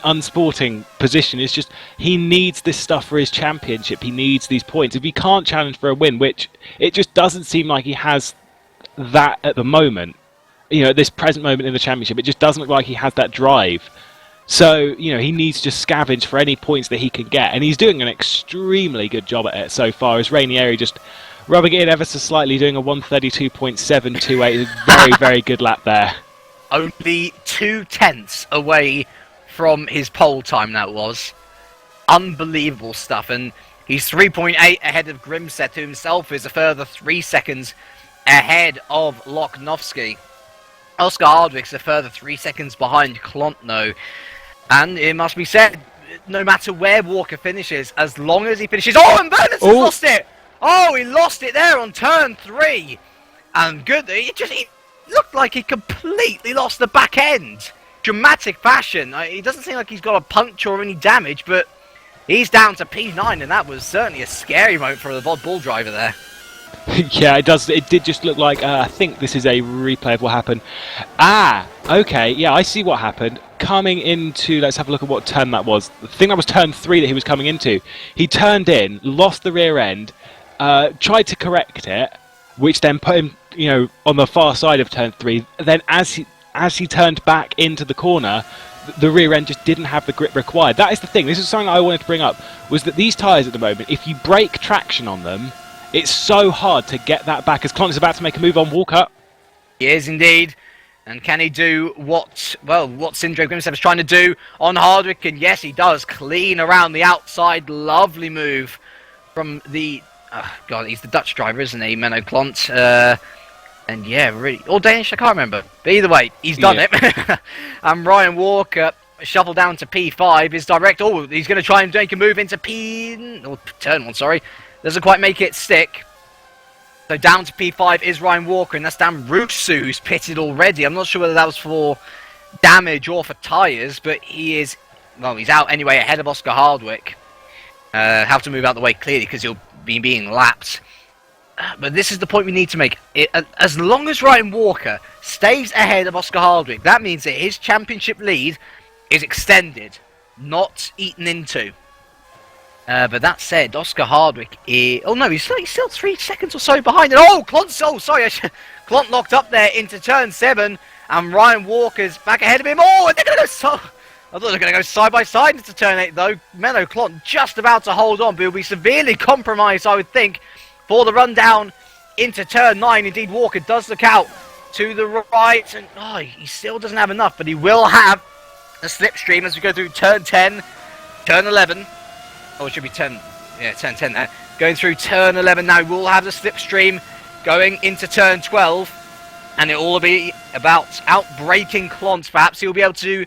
unsporting position. It's just he needs this stuff for his championship. He needs these points. If he can't challenge for a win, which it just doesn't seem like he has that at the moment, at this present moment in the championship, it just doesn't look like he has that drive. So, he needs to scavenge for any points that he can get, and he's doing an extremely good job at it so far. As Rainieri just rubbing it in ever so slightly, doing a 132.728. Very, very good lap there. Only 0.2 away from his pole time, that was. Unbelievable stuff, and he's 3.8 ahead of Grimseth, who himself is a further 3 seconds ahead of Loknovsky. Oscar Hardwick's a further 3 seconds behind Klontno. And it must be said, no matter where Walker finishes, as long as he finishes... Oh, and Bernardson's lost it! Oh, he lost it there on turn 3. And good, he looked like he completely lost the back end. Dramatic fashion. He doesn't seem like he's got a puncture or any damage, but he's down to P9, and that was certainly a scary moment for the Bod Bull driver there. Yeah, it does. It did just look like, I think this is a replay of what happened. Okay, yeah, I see what happened. Coming into, let's have a look at what turn that was. I think that was turn 3 that he was coming into. He turned in, lost the rear end, tried to correct it, which then put him, on the far side of turn 3. Then as he turned back into the corner, the rear end just didn't have the grip required. That is the thing. This is something I wanted to bring up, was that these tyres at the moment, if you break traction on them, it's so hard to get that back, as Klont is about to make a move on Walker. He is indeed. And can he do what Sindre Grimseth is trying to do on Hardwick? And yes, he does. Clean around the outside. Lovely move from the... he's the Dutch driver, isn't he? Menno Klont. And yeah, really... Or Danish, I can't remember. But either way, he's done it. And Ryan Walker, shuffled down to P5, is direct. Oh, he's going to try and make a move into turn 1, sorry. Doesn't quite make it stick. So down to P5 is Ryan Walker, and that's Dan Rusu, who's pitted already. I'm not sure whether that was for damage or for tyres, but he's out anyway, ahead of Oscar Hardwick. Have to move out the way clearly because he'll be being lapped. But this is the point we need to make. As long as Ryan Walker stays ahead of Oscar Hardwick, that means that his championship lead is extended, not eaten into. But that said, Oscar Hardwick is... Oh no, he's still 3 seconds or so behind. And Klont locked up there into turn 7. And Ryan Walker's back ahead of him. Oh, and they're going to go... I thought they were going to go side by side into turn 8 though. Menno Klont just about to hold on, but he'll be severely compromised, I would think, for the rundown into turn 9. Indeed, Walker does look out to the right. And he still doesn't have enough, but he will have a slipstream as we go through turn 10, turn 11. Oh, it should be turn 10 there. Going through turn 11 now, we'll have the slipstream going into turn 12. And it will be about outbraking Klont. Perhaps he'll be able to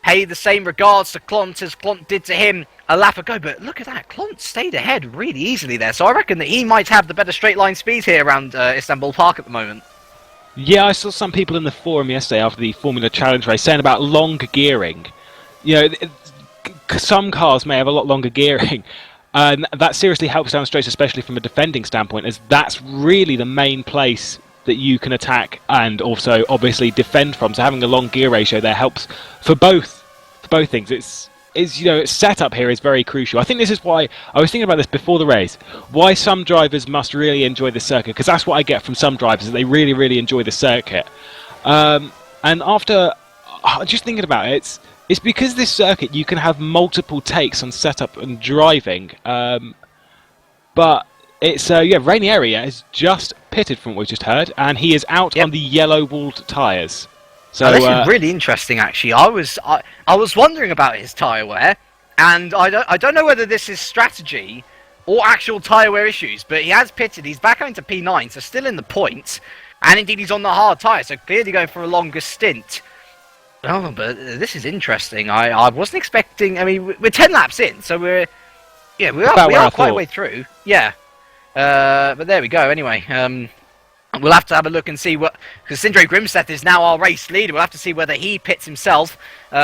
pay the same regards to Klont as Klont did to him a lap ago. But look at that, Klont stayed ahead really easily there. So I reckon that he might have the better straight line speed here around Istanbul Park at the moment. Yeah, I saw some people in the forum yesterday after the Formula Challenge race saying about long gearing. Some cars may have a lot longer gearing, and that seriously helps down straights, especially from a defending standpoint, as that's really the main place that you can attack and also obviously defend from. So having a long gear ratio there helps for both things. It's setup here is very crucial. I think this is why I was thinking about this before the race. Why some drivers must really enjoy the circuit, because that's what I get from some drivers, that they really, really enjoy the circuit. And after just thinking about it, it's because this circuit you can have multiple takes on setup and driving. But it's Ranieri has just pitted from what we just heard, and he is out on the yellow-walled tyres. So this is really interesting, actually. I was wondering about his tyre wear, and I don't know whether this is strategy or actual tyre wear issues, but he has pitted. He's back going to P9, so still in the points, and indeed he's on the hard tyre, so clearly going for a longer stint. Oh, but this is interesting. I wasn't expecting. I mean, we're 10 laps in, so we are quite a way through. Yeah, but there we go. Anyway. We'll have to have a look and see because Sindre Grimseth is now our race leader. We'll have to see whether he pits himself. So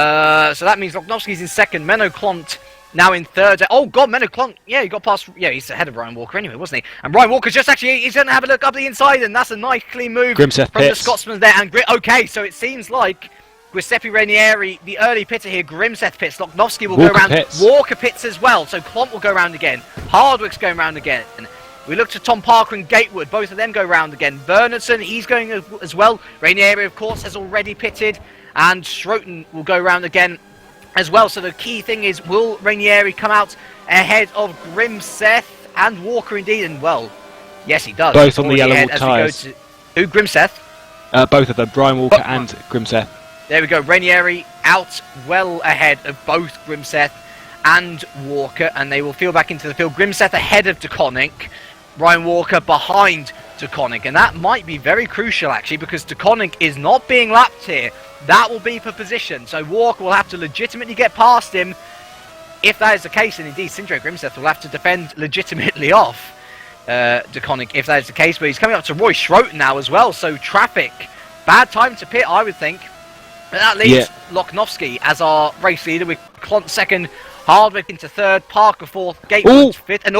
that means Loknovski's in second, Menno Klont now in third. Oh God, Menno Klont, he got past. Yeah, he's ahead of Ryan Walker anyway, wasn't he? And Ryan Walker's he's going to have a look up the inside, and that's a nice clean move Grimseth from pits. the Scotsman there. And okay, so it seems like Giuseppe Ranieri, the early pitter here, Grimseth pits. Loknovski will go around. Walker pits as well, so Klont will go around again. Hardwick's going around again. We look to Tom Parker and Gatewood. Both of them go round again. Bernardson, he's going as well. Ranieri, of course, has already pitted. And Schroten will go round again as well. So the key thing is, will Ranieri come out ahead of Grimseth and Walker indeed? And, well, yes, he does. Both on the yellow tyres. Who, Grimseth? Both of them, Brian Walker and Grimseth. There we go. Ranieri out well ahead of both Grimseth and Walker. And they will feel back into the field. Grimseth ahead of DeConnick. Ryan Walker behind DeConnick, and that might be very crucial actually, because DeConnick is not being lapped here. That will be for position, so Walker will have to legitimately get past him. If that is the case, and indeed Sindre Grimseth will have to defend legitimately off DeConnick if that is the case, but he's coming up to Roy Schroten now as well, so traffic, bad time to pit I would think. But that leaves Loknovski as our race leader with Klont second, Hardwick into third, Parker fourth, Gatewood fifth, and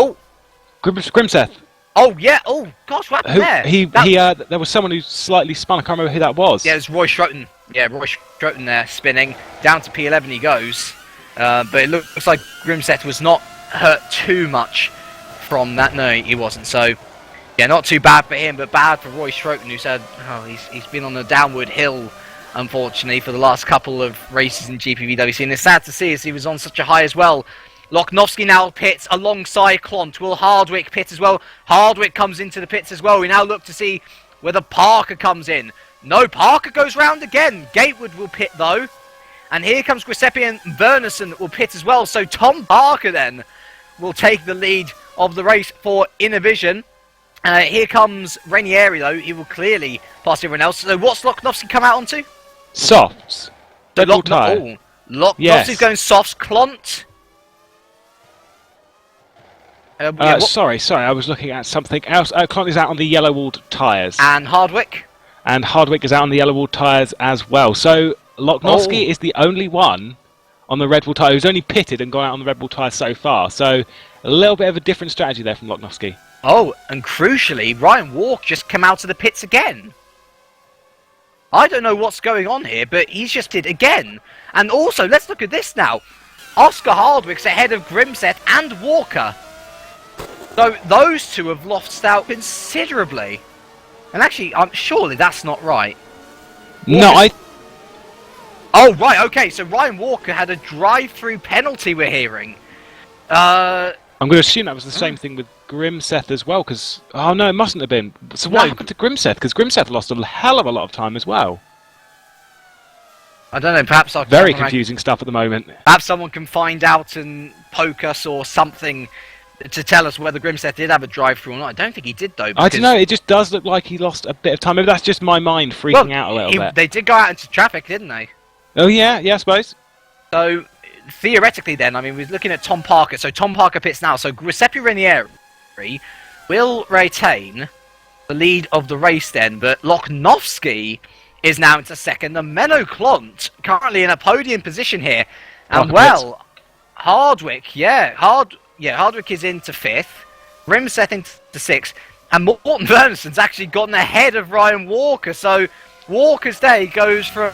Grimseth. Oh yeah! Oh gosh, what happened there? There was someone who slightly spun. I can't remember who that was. Yeah, it was Roy Schroten. Yeah, Roy Schroten there spinning down to P11. He goes, but it looks like Grimseth was not hurt too much from that. No, he wasn't. So yeah, not too bad for him, but bad for Roy Schroten, who said, he's been on a downward hill, unfortunately, for the last couple of races in GPVWC, and it's sad to see as he was on such a high as well. Loknovski now pits alongside Klont. Will Hardwick pit as well? Hardwick comes into the pits as well. We now look to see whether Parker comes in. No, Parker goes round again. Gatewood will pit though. And here comes Giuseppe and Bernardson will pit as well. So Tom Parker then will take the lead of the race for Innovision. Here comes Ranieri though. He will clearly pass everyone else. So what's Loknovski come out onto? Softs. Loknovski's going softs. Klont. Sorry, I was looking at something else. Klont is out on the yellow-walled tyres. And Hardwick? And Hardwick is out on the yellow-walled tyres as well. So Loknovski is the only one on the red-wall tyre who's only pitted and gone out on the red-wall tyres so far. So a little bit of a different strategy there from Loknovski. Oh, and crucially, Ryan Walk just come out of the pits again. I don't know what's going on here, but he's just did again. And also, let's look at this now. Oscar Hardwick's ahead of Grimseth and Walker. So those two have lost out considerably. And actually, surely that's not right. Oh, right, okay. So Ryan Walker had a drive-through penalty, we're hearing. I'm going to assume that was the same thing with Grimseth as well, because... Oh, no, it mustn't have been. So what happened to Grimseth? Because Grimseth lost a hell of a lot of time as well. I don't know, perhaps... Very confusing stuff at the moment. Perhaps someone can find out and poke us or something to tell us whether Grimseth did have a drive-through or not. I don't think he did, though. I don't know, it just does look like he lost a bit of time. Maybe that's just my mind freaking out a little bit. They did go out into traffic, didn't they? Oh, yeah, I suppose. So, theoretically then, I mean, we're looking at Tom Parker. So, Tom Parker pits now. So, Giuseppe Ranieri will retain the lead of the race then, but Loknovski is now into second. And Menno Klont currently in a podium position here. And, Hardwick, Hardwick is into fifth. Grimseth into sixth. And Morten Bernardson's actually gotten ahead of Ryan Walker, so Walker's day goes from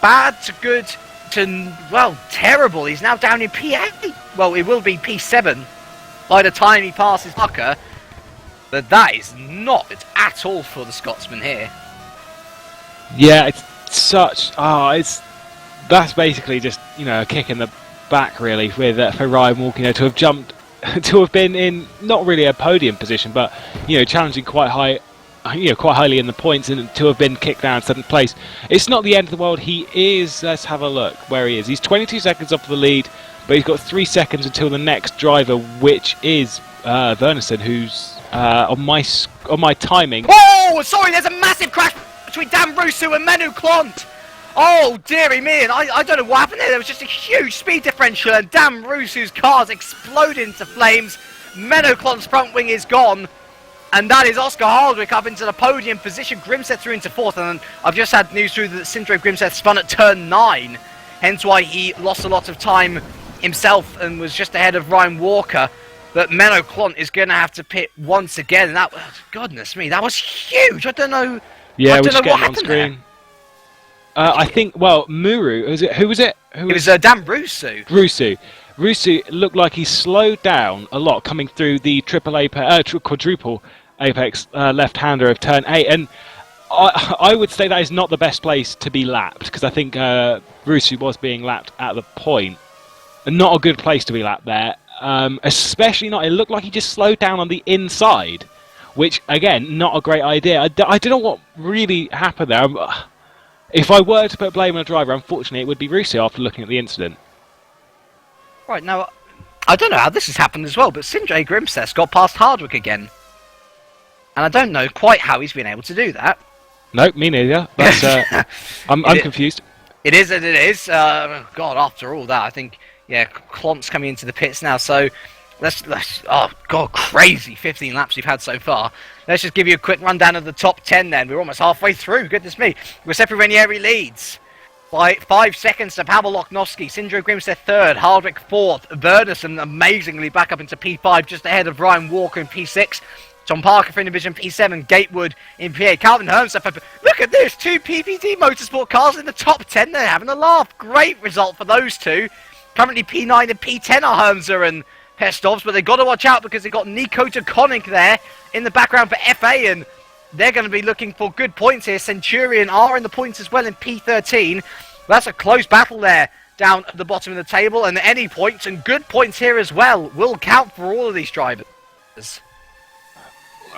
bad to good to, well, terrible. He's now down in P8. Well, it will be P7 by the time he passes Walker. But that is not at all for the Scotsman here. Yeah, it's such... that's basically just, a kick in the back, really, with for Ryan Walker, to have jumped, to have been in not really a podium position, but, challenging quite high, quite highly in the points, and to have been kicked down 7th place. It's not the end of the world. He is, let's have a look where he is. He's 22 seconds off the lead, but he's got 3 seconds until the next driver, which is Wernerson, who's on my timing. Oh, sorry, there's a massive crash between Dan Russo and Menu Clont. Oh, dearie me, and I don't know what happened there. There was just a huge speed differential, and Dan Russo's car's exploded into flames. Menu Clont's front wing is gone, and that is Oscar Hardwick up into the podium position. Grimseth through into 4th, and I've just had news through that Sindre Grimseth spun at turn 9, hence why he lost a lot of time himself and was just ahead of Ryan Walker. But Menno Clont is going to have to pit once again, and that, goodness me, that was huge. I don't know. Yeah, I we're don't just know what getting on happened screen. there. I think, Muru, who was it? It was Dan Russo. Russo looked like he slowed down a lot coming through the quadruple apex left-hander of turn 8, and I would say that is not the best place to be lapped, because I think Russo was being lapped at the point. Not a good place to be lapped there, especially not, it looked like he just slowed down on the inside, which, again, not a great idea. I don't know what really happened there. If I were to put blame on a driver, unfortunately, it would be Russo after looking at the incident. Right, now, I don't know how this has happened as well, but Sindre Grimseth got past Hardwick again. And I don't know quite how he's been able to do that. No, me neither. That's, I'm confused. It is and it is. God, after all that, I think, yeah, Clont's coming into the pits now, so let's oh, God, crazy 15 laps we've had so far. Let's just give you a quick rundown of the top 10 then. We're almost halfway through, goodness me. Giuseppe Ranieri leads by 5 seconds to Pavel Loknovsky. Sindre Grimseth 3rd, Hardwick 4th, Wernerson amazingly back up into P5, just ahead of Ryan Walker in P6. Tom Parker for Division P7, Gatewood in P8, Calvin Hermsdorf. Look at this, 2 PPD Motorsport cars in the top 10. They're having a laugh. Great result for those two. Currently P9 and P10 are Hermser and Pestovs, but they've got to watch out because they've got Nico Taconic there in the background for FA, and they're going to be looking for good points here. Centurion are in the points as well in P13. That's a close battle there down at the bottom of the table, and any points and good points here as well will count for all of these drivers.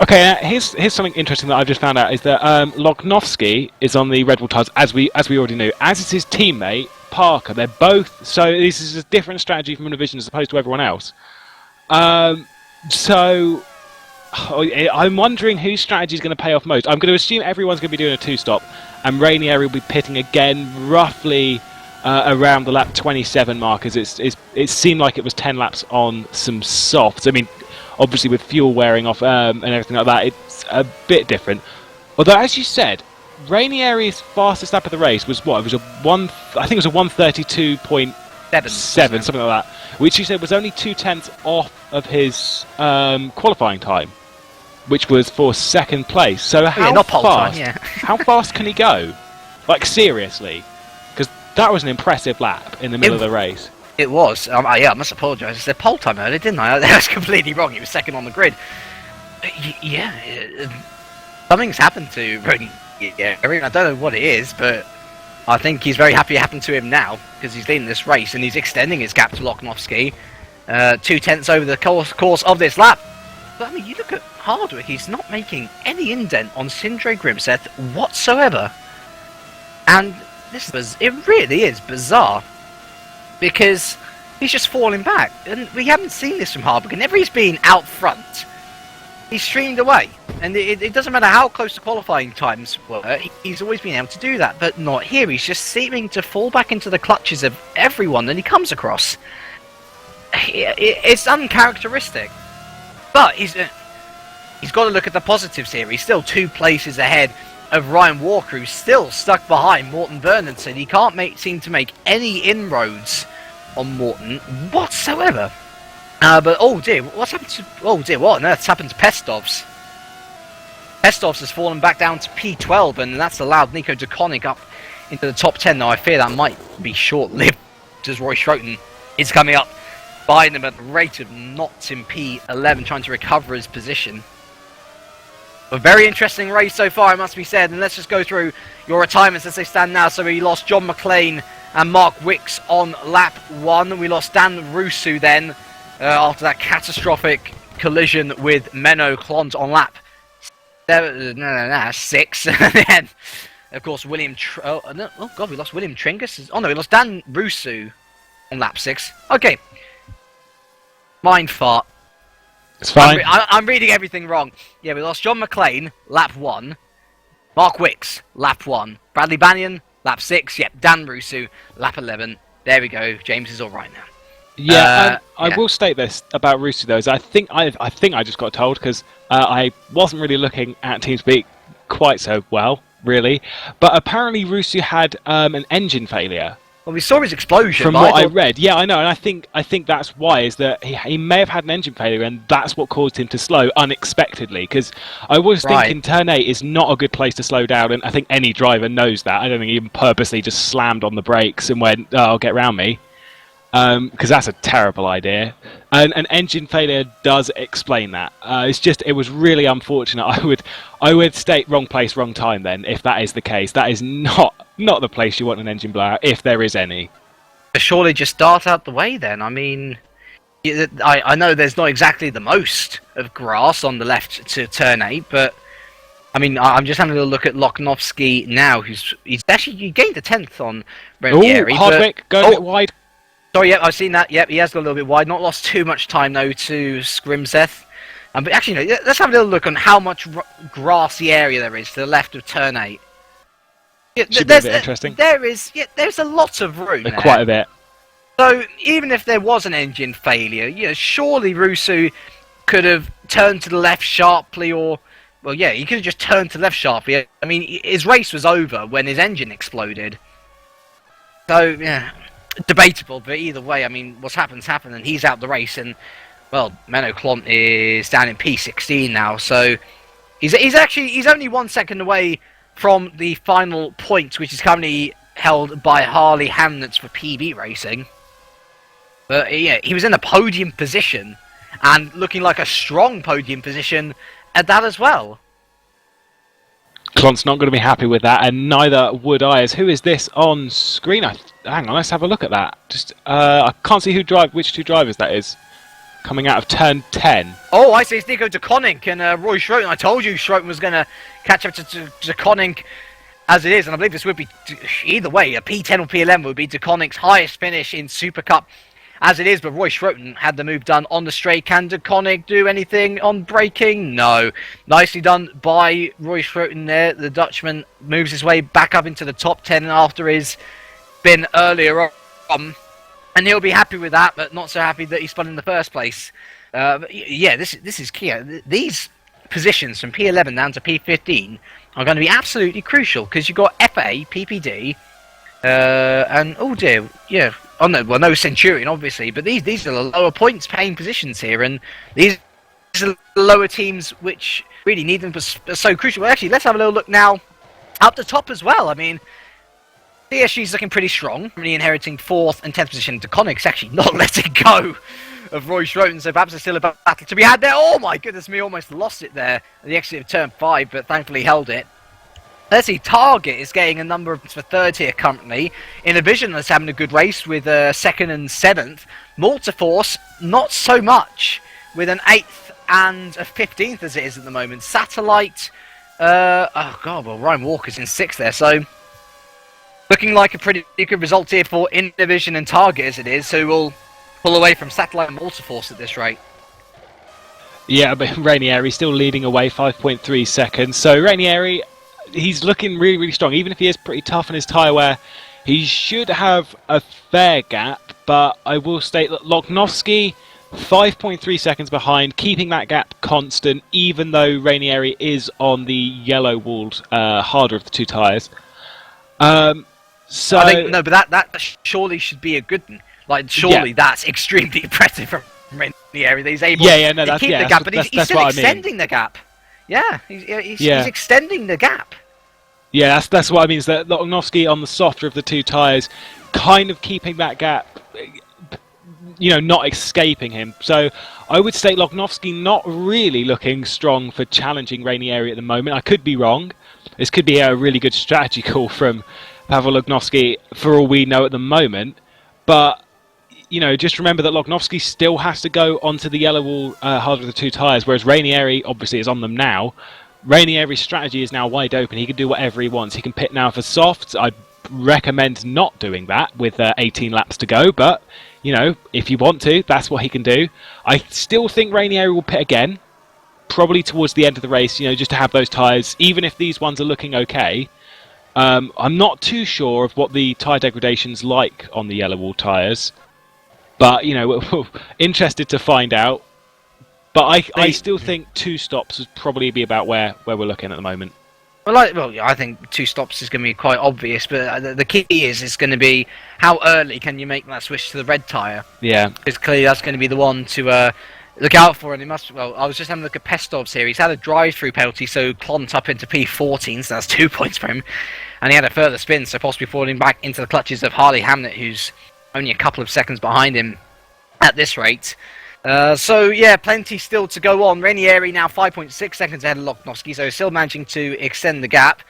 Okay, here's something interesting that I've just found out, is that Loknovsky is on the Red Bull tyres, as we already knew, as is his teammate Parker. They're both, so this is a different strategy from Univision as opposed to everyone else. So I'm wondering whose strategy is going to pay off most. I'm going to assume everyone's going to be doing a 2-stop, and Ranieri will be pitting again roughly around the lap 27 mark, as it seemed like it was 10 laps on some softs. I mean, obviously with fuel wearing off and everything like that, it's a bit different. Although, as you said, Ranieri's fastest lap of the race was what? It was I think it was a 132.7, something like that, which you said was only 0.2 off of his qualifying time, which was for 2nd place. So how fast? How fast can he go? Like, seriously, because that was an impressive lap in the middle of the race. It was. Yeah, I must apologise. I said pole time earlier, didn't I? That was completely wrong. He was 2nd on the grid. Yeah, something's happened to Ranieri. I don't know what it is, but I think he's very happy it happened to him now, because he's leading this race and he's extending his gap to Loknovsky. 0.2 over the course of this lap. But I mean, you look at Hardwick, he's not making any indent on Sindre Grimseth whatsoever. And it really is bizarre, because he's just falling back. And we haven't seen this from Hardwick. Whenever he's been out front, he's streamed away. And it doesn't matter how close the qualifying times were, he's always been able to do that. But not here. He's just seeming to fall back into the clutches of everyone that he comes across. It's uncharacteristic. But he's got to look at the positives here. He's still 2 places ahead of Ryan Walker, who's still stuck behind Morten Bernardsson. He can't seem to make any inroads on Morten whatsoever. But oh dear, what's happened to? Oh dear, what on earth's happened to Pestovs? Pestovs has fallen back down to P12, and that's allowed Nico DeConnick up into the top 10. Now, I fear that might be short-lived, as Roy Schroten is coming up behind him at the rate of knots in P11, trying to recover his position. A very interesting race so far, it must be said, and let's just go through your retirements as they stand now. So we lost John McLean and Mark Wicks on lap 1. We lost Dan Rusu then, after that catastrophic collision with Menno Klont on lap 6. And then, of course, we lost William Tringus. Oh no, we lost Dan Rusu on lap 6. Okay. Mind fart. It's fine. I'm reading everything wrong. Yeah, we lost John McLean, lap 1. Mark Wicks, lap 1. Bradley Banyan, lap 6. Yep, Dan Rusu, lap 11. There we go. James is all right now. Yeah, I will state this about Rusu though. Is I think I just got told because I wasn't really looking at TeamSpeak quite so well, really. But apparently Rusu had an engine failure. Well, we saw his explosion. From what I read, yeah, I know, and I think that's why is that he may have had an engine failure, and that's what caused him to slow unexpectedly. Because I was thinking turn 8 is not a good place to slow down, and I think any driver knows that. I don't think he even purposely just slammed on the brakes and went, "Oh, get round me," because that's a terrible idea. And an engine failure does explain that. It was really unfortunate. I would state wrong place, wrong time. Then, if that is the case, that is not the place you want an engine blowout, if there is any. Surely just start out the way then. I mean, I know there's not exactly the most of grass on the left to turn 8, but I mean, I'm just having a look at Loknovsky now, he gained a 10th on Renieri. Oh, Hardwick, go a bit wide. Sorry, yep, I've seen that. Yep, he has got a little bit wide. Not lost too much time, though, to Scrimseth. But actually, no, let's have a little look on how much grassy area there is to the left of turn 8. Yeah, Should be a bit interesting. There's a lot of room there. Quite a bit. So, even if there was an engine failure, surely Rusu could have turned to the left sharply, or... Well, yeah, he could have just turned to the left sharply. I mean, his race was over when his engine exploded. So, yeah... Debatable, but either way, I mean, what's happened, and he's out the race, and well, Menno Klont is down in P16 now, so he's only 1 second away from the final point, which is currently held by Harley Hamnets for PB Racing. But yeah, he was in a podium position, and looking like a strong podium position at that as well. Klont's not going to be happy with that, and neither would I. As who is this on screen? Hang on, let's have a look at that. I can't see which two drivers that is coming out of turn 10. Oh, I see. It's Nico DeConnick and Roy Schroten. I told you Schroten was going to catch up to DeConnick as it is, and I believe this would be either way. A P10 or P11 would be DeConnick's highest finish in Supercup as it is, but Roy Schroten had the move done on the straight. Can DeConnick do anything on braking? No. Nicely done by Roy Schroten there. The Dutchman moves his way back up into the top 10 after his spin earlier on. And he'll be happy with that, but not so happy that he spun in the first place. Yeah, this is key. These positions from P11 down to P15 are going to be absolutely crucial, because you've got FA, PPD, and oh dear, yeah. Oh no, well no Centurion obviously, but these are the lower points paying positions here, and these are the lower teams which really need them for so crucial. Well, actually, let's have a little look now up the top as well. I mean, DSG's looking pretty strong, really inheriting 4th and 10th position. DeConnick's actually not letting go of Roy Schroten, so perhaps there's still a battle to be had there. Oh my goodness me, almost lost it there at the exit of turn 5, but thankfully held it. Let's see, Target is getting a number for 3rd here currently. Innovision is having a good race with 2nd and 7th. Multiforce, not so much, with an 8th and a 15th as it is at the moment. Satellite, oh god, well Ryan Walker's in 6th there, so looking like a pretty good result here for Innovision and Target as it is, who will pull away from Satellite and Multiforce at this rate. Yeah, but Ranieri still leading away 5.3 seconds, so Ranieri, he's looking really, really strong. Even if he is pretty tough in his tyre wear, he should have a fair gap. But I will state that Loknovsky, 5.3 seconds behind, keeping that gap constant, even though Ranieri is on the yellow-walled, harder of the two tyres. So I think, no, but that surely should be a good one. Like, surely that's extremely impressive from Ranieri. He's able to keep the gap, but he's still extending the gap. Yeah, he's Yeah. extending the gap. Yeah, that's what I mean. Is that Lognovsky on the softer of the two tyres, kind of keeping that gap, not escaping him. So I would say Lognovsky not really looking strong for challenging Rainieri at the moment. I could be wrong. This could be a really good strategy call from Pavel Lognovsky for all we know at the moment. But just remember that Lognovsky still has to go onto the yellow wall harder of the two tyres, whereas Rainieri obviously is on them now. Rainieri's strategy is now wide open. He can do whatever he wants. He can pit now for softs. I'd recommend not doing that with 18 laps to go, but if you want to, that's what he can do. I still think Rainieri will pit again, probably towards the end of the race, just to have those tyres, even if these ones are looking okay. I'm not too sure of what the tyre degradation's like on the yellow wall tyres, but we're interested to find out. But I still think 2 stops would probably be about where we're looking at the moment. Well, I think 2 stops is going to be quite obvious, but the key is it's going to be how early can you make that switch to the red tyre? Yeah. Because clearly that's going to be the one to look out for, and he must. Well, I was just having a look at Pestov's here. He's had a drive-through penalty, so clumped up into P14, so that's 2 points for him. And he had a further spin, so possibly falling back into the clutches of Harley Hamnet, who's only a couple of seconds behind him at this rate. So yeah, plenty still to go on. Rainieri now 5.6 seconds ahead of Lognovsky, so still managing to extend the gap.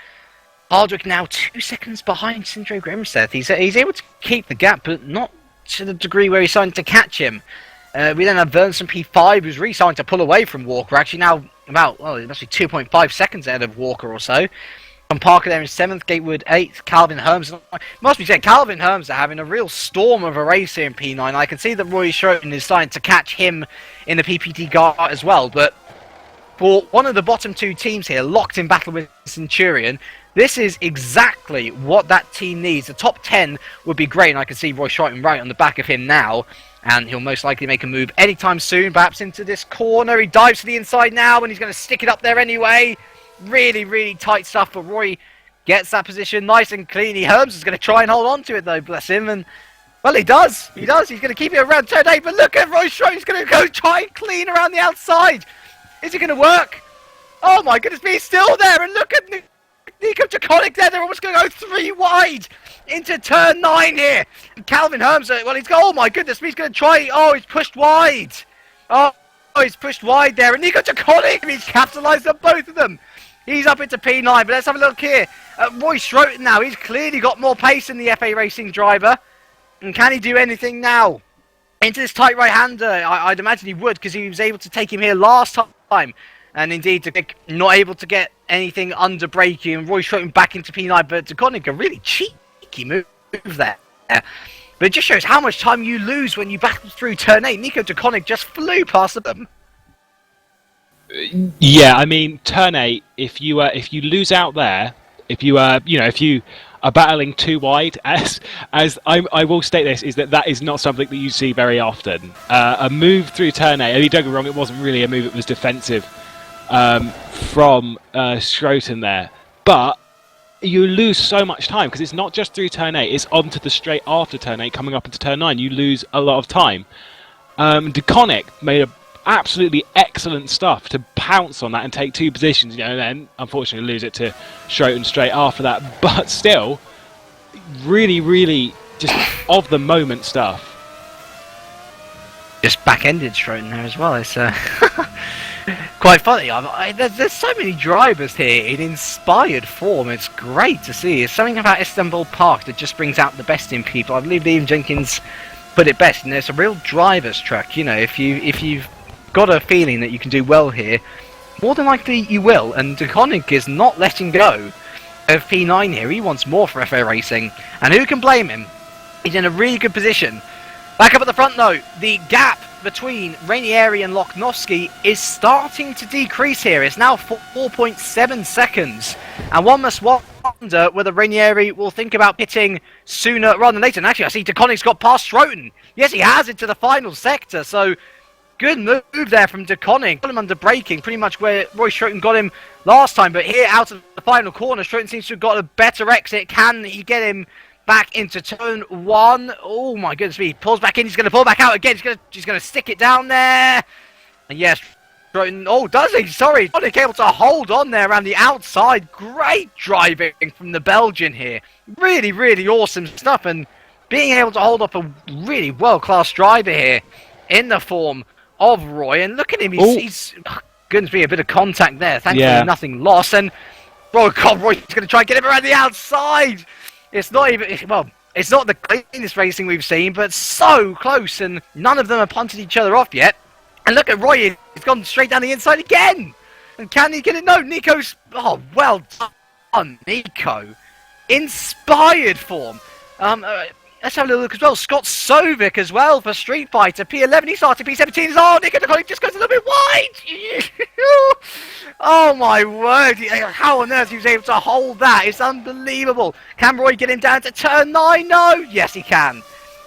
Hardwick now 2 seconds behind Sindre Grimstedt. He's able to keep the gap, but not to the degree where he's starting to catch him. We then have Vernson P5, who's really starting to pull away from Walker. Actually now about, it must be 2.5 seconds ahead of Walker or so. From Parker there in 7th, Gatewood 8th, Calvin Herms. Must be said, Calvin Herms are having a real storm of a race here in P9. I can see that Roy Schroten is starting to catch him in the PPT guard as well. But for one of the bottom 2 teams here, locked in battle with Centurion, this is exactly what that team needs. The top 10 would be great, and I can see Roy Schroten right on the back of him now. And he'll most likely make a move anytime soon, perhaps into this corner. He dives to the inside now, and he's going to stick it up there anyway. Really, really tight stuff, but Roy gets that position nice and clean. Herms is going to try and hold on to it, though, bless him. And, well, he does. He does. He's going to keep it around turn 8, but look at Roy Schroten. He's going to go try and clean around the outside. Is it going to work? Oh, my goodness, he's still there. And look at Nico Jaconic there. They're almost going to go 3 wide into turn 9 here. And Calvin Herms, well, he's got, oh, my goodness, he's going to try. Oh, he's pushed wide. Oh, he's pushed wide there. And Nico Jaconic, he's capitalised on both of them. He's up into P9, but let's have a look here. Roy Schroten now, he's clearly got more pace than the FA Racing driver. And can he do anything now? Into this tight right-hander, I'd imagine he would, because he was able to take him here last time. And indeed, not able to get anything under braking. And Roy Schroten back into P9, but Deconic, a really cheeky move there. But it just shows how much time you lose when you battle through turn 8. Nico Deconic just flew past them. Yeah, I mean, turn 8, if you lose out there, if you are battling too wide, as I will state this, is that is not something that you see very often. A move through turn 8, I mean, don't get me wrong, it wasn't really a move, it was defensive from Schroten there. But you lose so much time, because it's not just through turn 8, it's onto the straight after turn 8, coming up into turn 9. You lose a lot of time. Deconic made a absolutely excellent stuff to pounce on that and take 2 positions, and then unfortunately lose it to Schroten straight after that. But still, really, really just of the moment stuff. Just back-ended Schroten there as well. It's quite funny. There's so many drivers here in inspired form. It's great to see. There's something about Istanbul Park that just brings out the best in people. I believe Liam Jenkins put it best, and it's a real driver's track. If you've got a feeling that you can do well here, more than likely you will, and Deconic is not letting go of P9 here. He wants more for FA Racing, and who can blame him? He's in a really good position. Back up at the front though, the gap between Rainieri and Lognovsky is starting to decrease here. It's now 4.7 seconds, and one must wonder whether Rainieri will think about pitting sooner rather than later. And actually, I see Deconic's got past Schroten. Yes, he has into the final sector, so good move there from Deconic. Got him under braking, pretty much where Roy Schroten got him last time. But here, out of the final corner, Schroten seems to have got a better exit. Can he get him back into turn 1? Oh my goodness me. He pulls back in. He's going to pull back out again. He's going to stick it down there. And yes, Oh, does he? Sorry. Tonic able to hold on there around the outside. Great driving from the Belgian here. Really, really awesome stuff. And being able to hold up a really world-class driver here in the form of Roy. And look at him. He's goodness me, a bit of contact there. Thankfully, nothing lost. And Roy's going to try and get him around the outside. It's not even... Well, it's not the cleanest racing we've seen, but so close. And none of them have punted each other off yet. And look at Roy, he's gone straight down the inside again. And can he get it? No, Nico's... Oh, well done, Nico. Inspired form. Let's have a little look as well. Scott Sovic as well for Street Fighter. P11, he started P17. Oh, Nico just goes a little bit wide. Oh, my word. How on earth he was able to hold that? It's unbelievable. Can Roy get him down to turn 9? No. Yes, he can.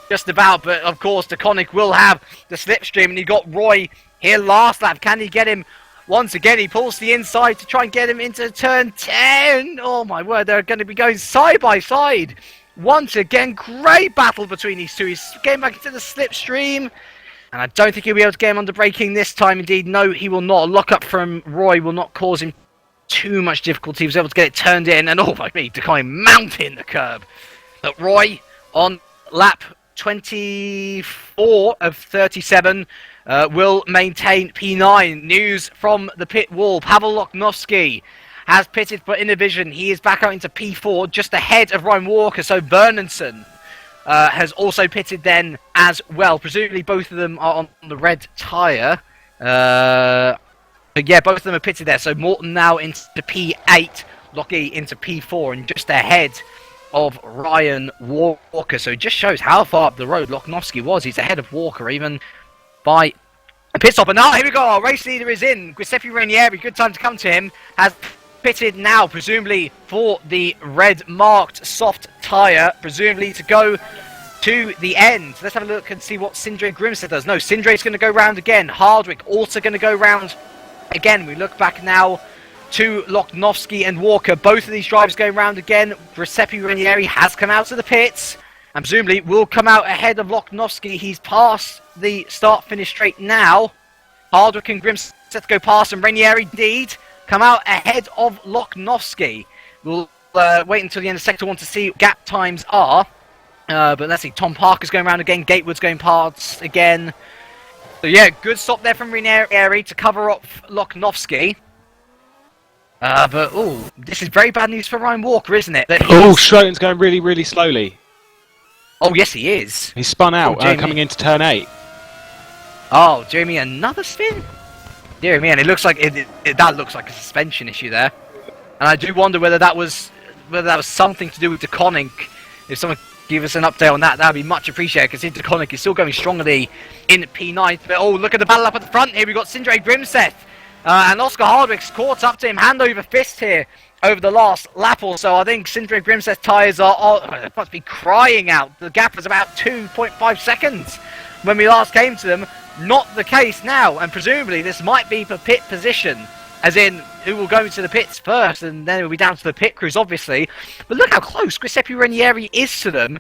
Just about, but of course, DeConnick will have the slipstream, and he got Roy here last lap. Can he get him? Once again, he pulls the inside to try and get him into turn 10. Oh my word, they're going to be going side by side. Once again, great battle between these two. He's getting back into the slipstream, and I don't think he'll be able to get him under braking this time. Indeed, no, he will not. A lock-up from Roy will not cause him too much difficulty. He was able to get it turned in, and oh my god, DeConnick mounting the curb. But Roy on lap 24 of 37 will maintain P9. News from the pit wall. Pavel Loknovsky has pitted for Innovision. He is back out into P4 just ahead of Ryan Walker. So Bernardson has also pitted then as well. Presumably both of them are on the red tyre. But yeah, both of them are pitted there. So Morton now into P8. Lockie into P4 and just ahead of Ryan Walker. So it just shows how far up the road Loknovsky was. He's ahead of Walker even by a pit stop. And now here we go. Our race leader is in. Giuseppe Ranieri, good time to come to him, has pitted now, presumably for the red marked soft tyre, presumably to go to the end. Let's have a look and see what Sindre Grimstead does. No, Sindre's going to go round again. Hardwick also going to go round again. We look back now to Loknovsky and Walker. Both of these drivers going round again. Giuseppe Ranieri has come out of the pits and presumably will come out ahead of Loknovsky. He's past the start-finish straight now. Hardwick and Grimstead go past, and Ranieri indeed come out ahead of Loknovsky. We'll wait until the end of Sector 1 to see what gap times are. But let's see, Tom Parker's going around again. Gatewood's going past again. So yeah, good stop there from Ranieri to cover up Loknovsky. But, oh, this is very bad news for Ryan Walker, isn't it? Oh, Schroten's going really, really slowly. Oh, yes, he is. He's spun out, coming into turn 8. Oh, Jamie, another spin? Dear me, and it looks like that looks like a suspension issue there. And I do wonder whether that was something to do with DeConnick. If someone give us an update on that, that would be much appreciated, because DeConnick is still going strongly in P9. But, oh, look at the battle up at the front here. We've got Sindre Grimstead. And Oscar Hardwick's caught up to him, hand over fist here over the last lap or so. I think Sindre Grimstead's tyres are must be crying out. The gap was about 2.5 seconds when we last came to them. Not the case now, and presumably this might be for pit position, as in who will go to the pits first, and then it will be down to the pit crews, obviously. But look how close Giuseppe Ranieri is to them.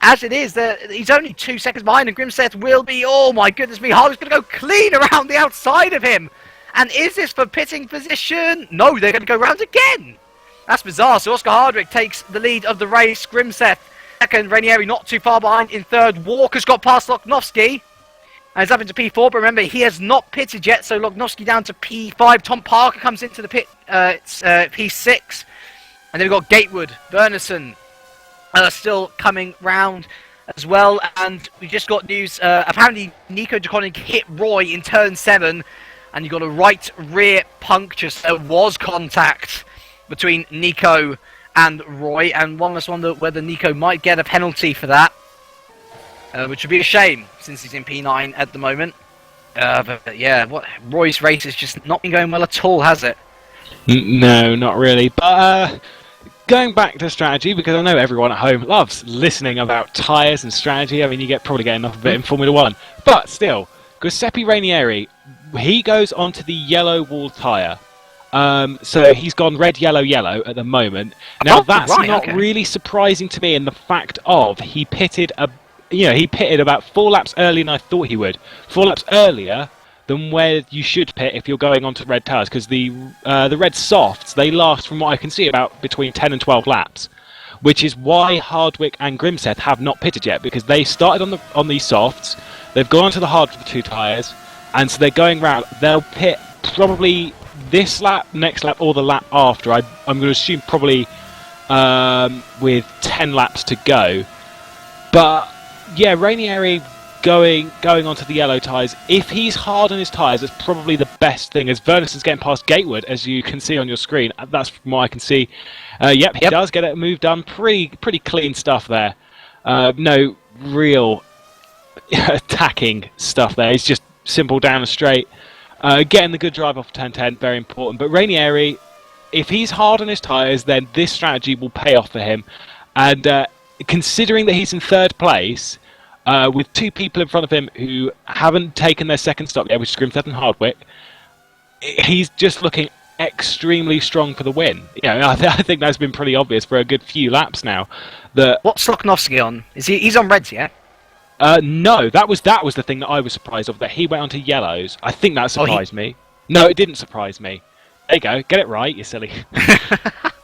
As it is, he's only 2 seconds behind, and Grimstead will be, oh my goodness me, Hardwick's going to go clean around the outside of him. And is this for pitting position? No, they're going to go round again. That's bizarre. So Oscar Hardwick takes the lead of the race. Grimstead second. Ranieri not too far behind in third. Walker's got past Loknovsky. And he's up into P4. But remember, he has not pitted yet. So Loknovsky down to P5. Tom Parker comes into the pit. It's P6. And then we've got Gatewood, Bernardson still coming round as well. And we just got news. Apparently, Nico DeConnick hit Roy in turn 7. And you got a right rear puncture. So there was contact between Nico and Roy, and one must wonder whether Nico might get a penalty for that, which would be a shame since he's in P9 at the moment. But yeah, Roy's race has just not been going well at all, has it? No, not really. But going back to strategy, because I know everyone at home loves listening about tyres and strategy. I mean, you probably get enough of it in Formula 1. But still, Giuseppe Ranieri, he goes onto the yellow wall tyre. So he's gone red, yellow, yellow at the moment. Now that's not really surprising to me in the fact of he pitted about 4 laps earlier than I thought he would. 4 laps earlier than where you should pit if you're going onto red tyres, because the red softs, they last, from what I can see, about between 10 and 12 laps, which is why Hardwick and Grimseth have not pitted yet, because they started on these softs, they've gone onto the hard 2 tyres, and so they're going round. They'll pit probably this lap, next lap, or the lap after. I'm going to assume probably with 10 laps to go. But yeah, Rainieri going onto the yellow tyres. If he's hard on his tyres, it's probably the best thing, as Vernisson's getting past Gatewood, as you can see on your screen. That's from what I can see. Yep, he does get a move done. Pretty clean stuff there. No real attacking stuff there. He's just simple down the straight. Getting the good drive off turn 10, very important. But Rainieri, if he's hard on his tyres, then this strategy will pay off for him. And considering that he's in 3rd place, with 2 people in front of him who haven't taken their second stop yet, which is Grimseth and Hardwick, he's just looking extremely strong for the win. You know, I think that's been pretty obvious for a good few laps now. What's Loknovsky on? He's on reds yet? No, that was the thing that I was surprised of, that he went onto yellows. I think that surprised me. No, it didn't surprise me. There you go, get it right, you silly.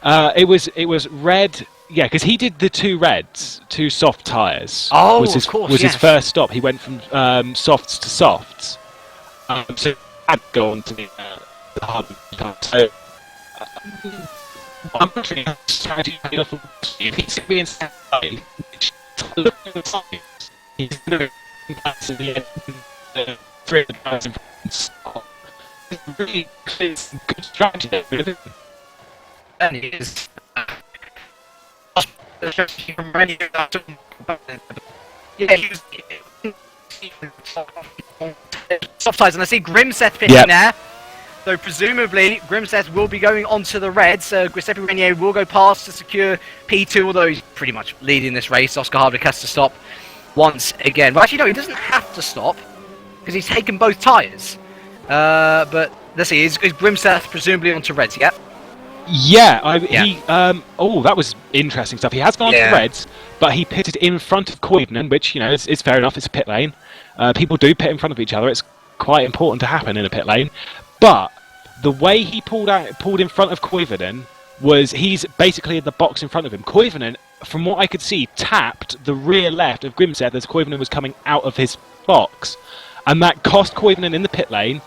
It was red. Yeah, because he did the 2 reds, 2 soft tyres. Oh, of course, was his first stop. He went from softs to softs. So he had to go on to the hard tyre. So I'm not sure how strategy if he's going to be in second place, looking at the signs, he's going to be back to the end, 3 of the tyres in front. It's really clear, good strategy there. And it is. Soft tyres, and I see Grimseth pitching there. So presumably Grimseth will be going onto the reds. Giuseppe Rainieri will go past to secure P2, although he's pretty much leading this race. Oscar Hardwick has to stop once again. Well, actually, no, he doesn't have to stop because he's taken both tyres. But let's see, is Grimseth presumably onto reds? Yep. Yeah, he. Oh, that was interesting stuff. He has gone to reds, but he pitted in front of Koivunen, which, you know, is fair enough. It's a pit lane. People do pit in front of each other. It's quite important to happen in a pit lane. But the way he pulled in front of Koivunen was he's basically in the box in front of him. Koivunen, from what I could see, tapped the rear left of Grimseth as Koivunen was coming out of his box, and that cost Koivunen in the pit lane.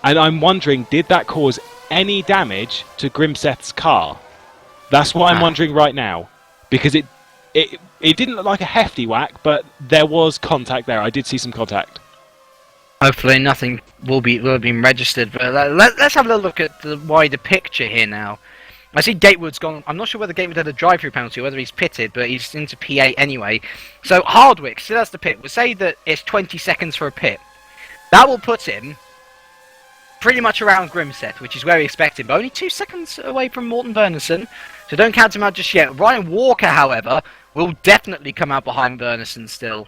And I'm wondering, did that cause any damage to Grimseth's car? That's what I'm wondering right now, because it didn't look like a hefty whack, but there was contact there. I did see some contact. Hopefully nothing will have been registered, but let's have a little look at the wider picture here now. I see Gatewood's gone. I'm not sure whether Gatewood had a drive-through penalty or whether he's pitted, but he's into P8 anyway. So Hardwick still has to pit. We'll say that it's 20 seconds for a pit. That will put him pretty much around Grimseth, which is where we expect him, but only 2 seconds away from Morten Bernison, so don't count him out just yet. Ryan Walker, however, will definitely come out behind Bernison still.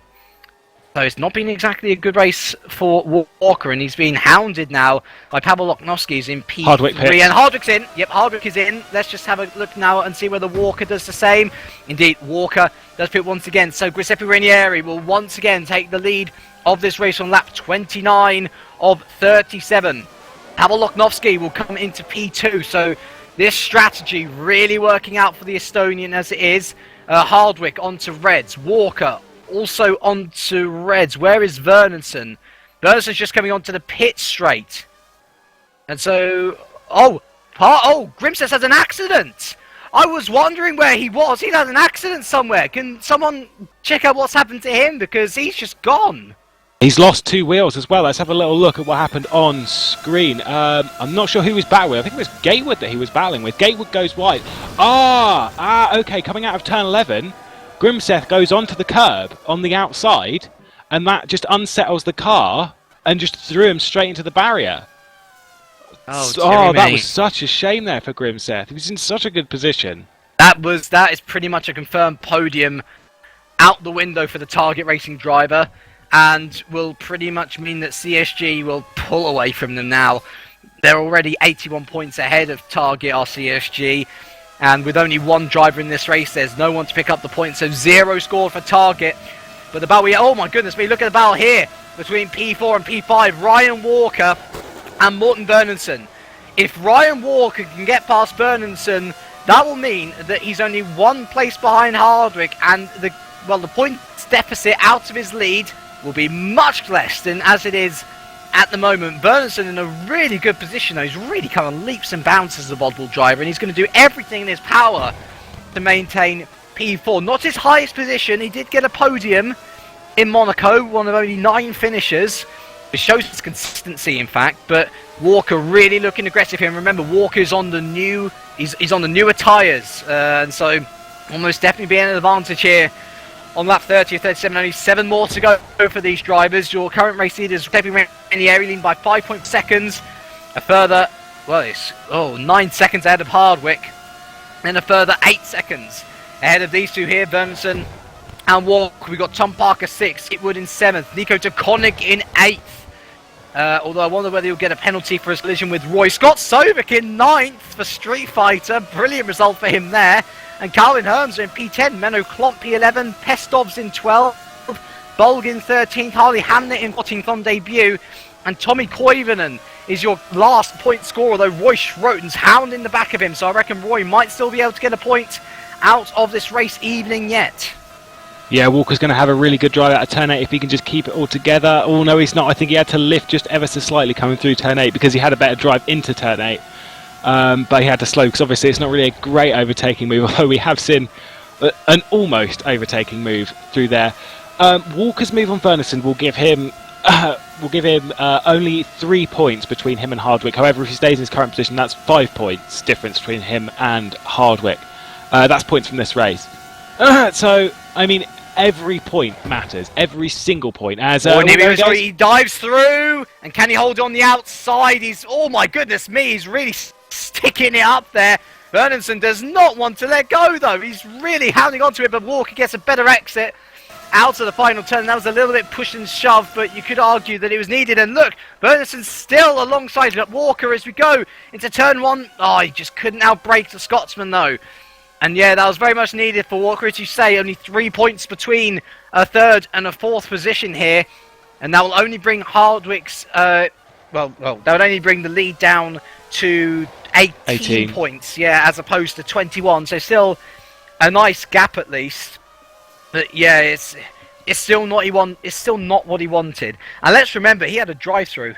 So it's not been exactly a good race for Walker, and he's been hounded now by Pavel Loknovsky, who's in P3. Hardwick pits. And Hardwick's in. Yep, Hardwick is in. Let's just have a look now and see whether Walker does the same. Indeed, Walker does pit once again. So Giuseppe Rainieri will once again take the lead of this race on lap 29 of 37. Pavel Loknovsky will come into P2, so this strategy really working out for the Estonian as it is. Hardwick onto reds. Walker also onto reds. Where is Vernison? Vernison's just coming onto the pit straight. And so... Grimseth has an accident! I was wondering where he was. He's had an accident somewhere. Can someone check out what's happened to him? Because he's just gone. He's lost 2 wheels as well. Let's have a little look at what happened on screen. I'm not sure who he was battling with. I think it was Gatewood that he was battling with. Gatewood goes wide. Okay, coming out of turn 11, Grimseth goes onto the curb on the outside, and that just unsettles the car and just threw him straight into the barrier. That was such a shame there for Grimseth. He was in such a good position. That is pretty much a confirmed podium out the window for the Target Racing driver, and will pretty much mean that CSG will pull away from them now. They're already 81 points ahead of Target or CSG, and with only 1 driver in this race, there's no one to pick up the points, so 0 score for Target. But the battle, oh my goodness me, look at the battle here. between P4 and P5, Ryan Walker and Morten Bernensen. If Ryan Walker can get past Bernensen, that will mean that he's only 1 place behind Hardwick, and the points deficit out of his lead will be much less than as it is at the moment. Bernensen in a really good position though. He's really kind of leaps and bounds as a oddball driver, and he's going to do everything in his power to maintain P4. Not his highest position. He did get a podium in Monaco, one of only 9 finishers. It shows his consistency, in fact. But Walker really looking aggressive here. And remember, Walker's on the new. He's on the newer tyres, and so almost definitely be an advantage here on lap 30 or 37. Only 7 more to go for these drivers. Your current race leaders, Pepe Ranieri, leading by 5 seconds. A further, well, it's 9 seconds ahead of Hardwick, and a further 8 seconds ahead of these two here, Bernensen and Walker. We've got Tom Parker 6th, Kitwood in 7th, Nico de Konig in 8th. Although I wonder whether he'll get a penalty for his collision with Roy. Scott Sovic in 9th for Street Fighter. Brilliant result for him there. And Calvin Hearns in P10, Menno Klomp P11, Pestovs in 12th, Bolg in 13th, Harley Hamnet in 14th on debut, and Tommy Koivunen is your last point scorer, though Roy Schroten's hounding the back of him, so I reckon Roy might still be able to get a point out of this race evening yet. Yeah, Walker's going to have a really good drive out of turn 8 if he can just keep it all together. Oh, no, he's not. I think he had to lift just ever so slightly coming through turn 8 because he had a better drive into turn 8. But he had to slow because obviously it's not really a great overtaking move, although we have seen an almost overtaking move through there. Walker's move on Bernensen will give him only 3 points between him and Hardwick. However, if he stays in his current position, that's 5 points difference between him and Hardwick. That's points from this race. So, I mean, every point matters. Every single point. As he dives through, and can he hold on the outside? Oh my goodness me, he's really sticking it up there. Bernensen does not want to let go though. He's really hounding onto it, but Walker gets a better exit out of the final turn. That was a little bit push and shove, but you could argue that it was needed. And look, Bernensen still alongside Walker as we go into turn 1. Oh, he just couldn't outbrake the Scotsman though. And yeah, that was very much needed for Walker. As you say, only 3 points between a 3rd and a 4th position here. And that will only bring Hardwick's, that would only bring the lead down to 18 points, yeah, as opposed to 21. So still a nice gap at least. But yeah, it's still not what he wanted. And let's remember, he had a drive-through.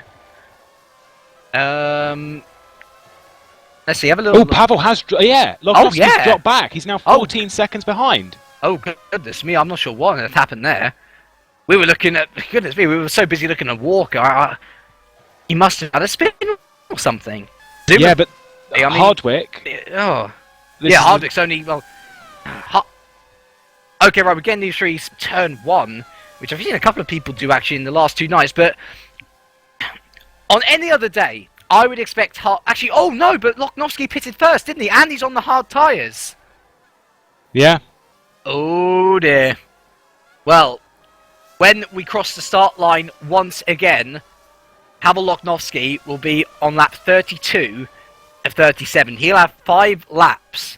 Let's see, have a little. Oh, Pavel has, Logowski's dropped back. He's now 14 seconds behind. Oh goodness me, I'm not sure what had happened there. We were looking at, goodness me, we were so busy looking at Walker. He must have had a spin or something. Yeah, but Hardwick. Hardwick's only okay, right, we're getting these threes turn 1, which I've seen a couple of people do actually in the last 2 nights, but on any other day, I would expect but Loknowski pitted first, didn't he? And he's on the hard tyres. Yeah. Oh dear. Well, when we cross the start line once again, Pavel Loknowski will be on lap 32 of 37. He'll have 5 laps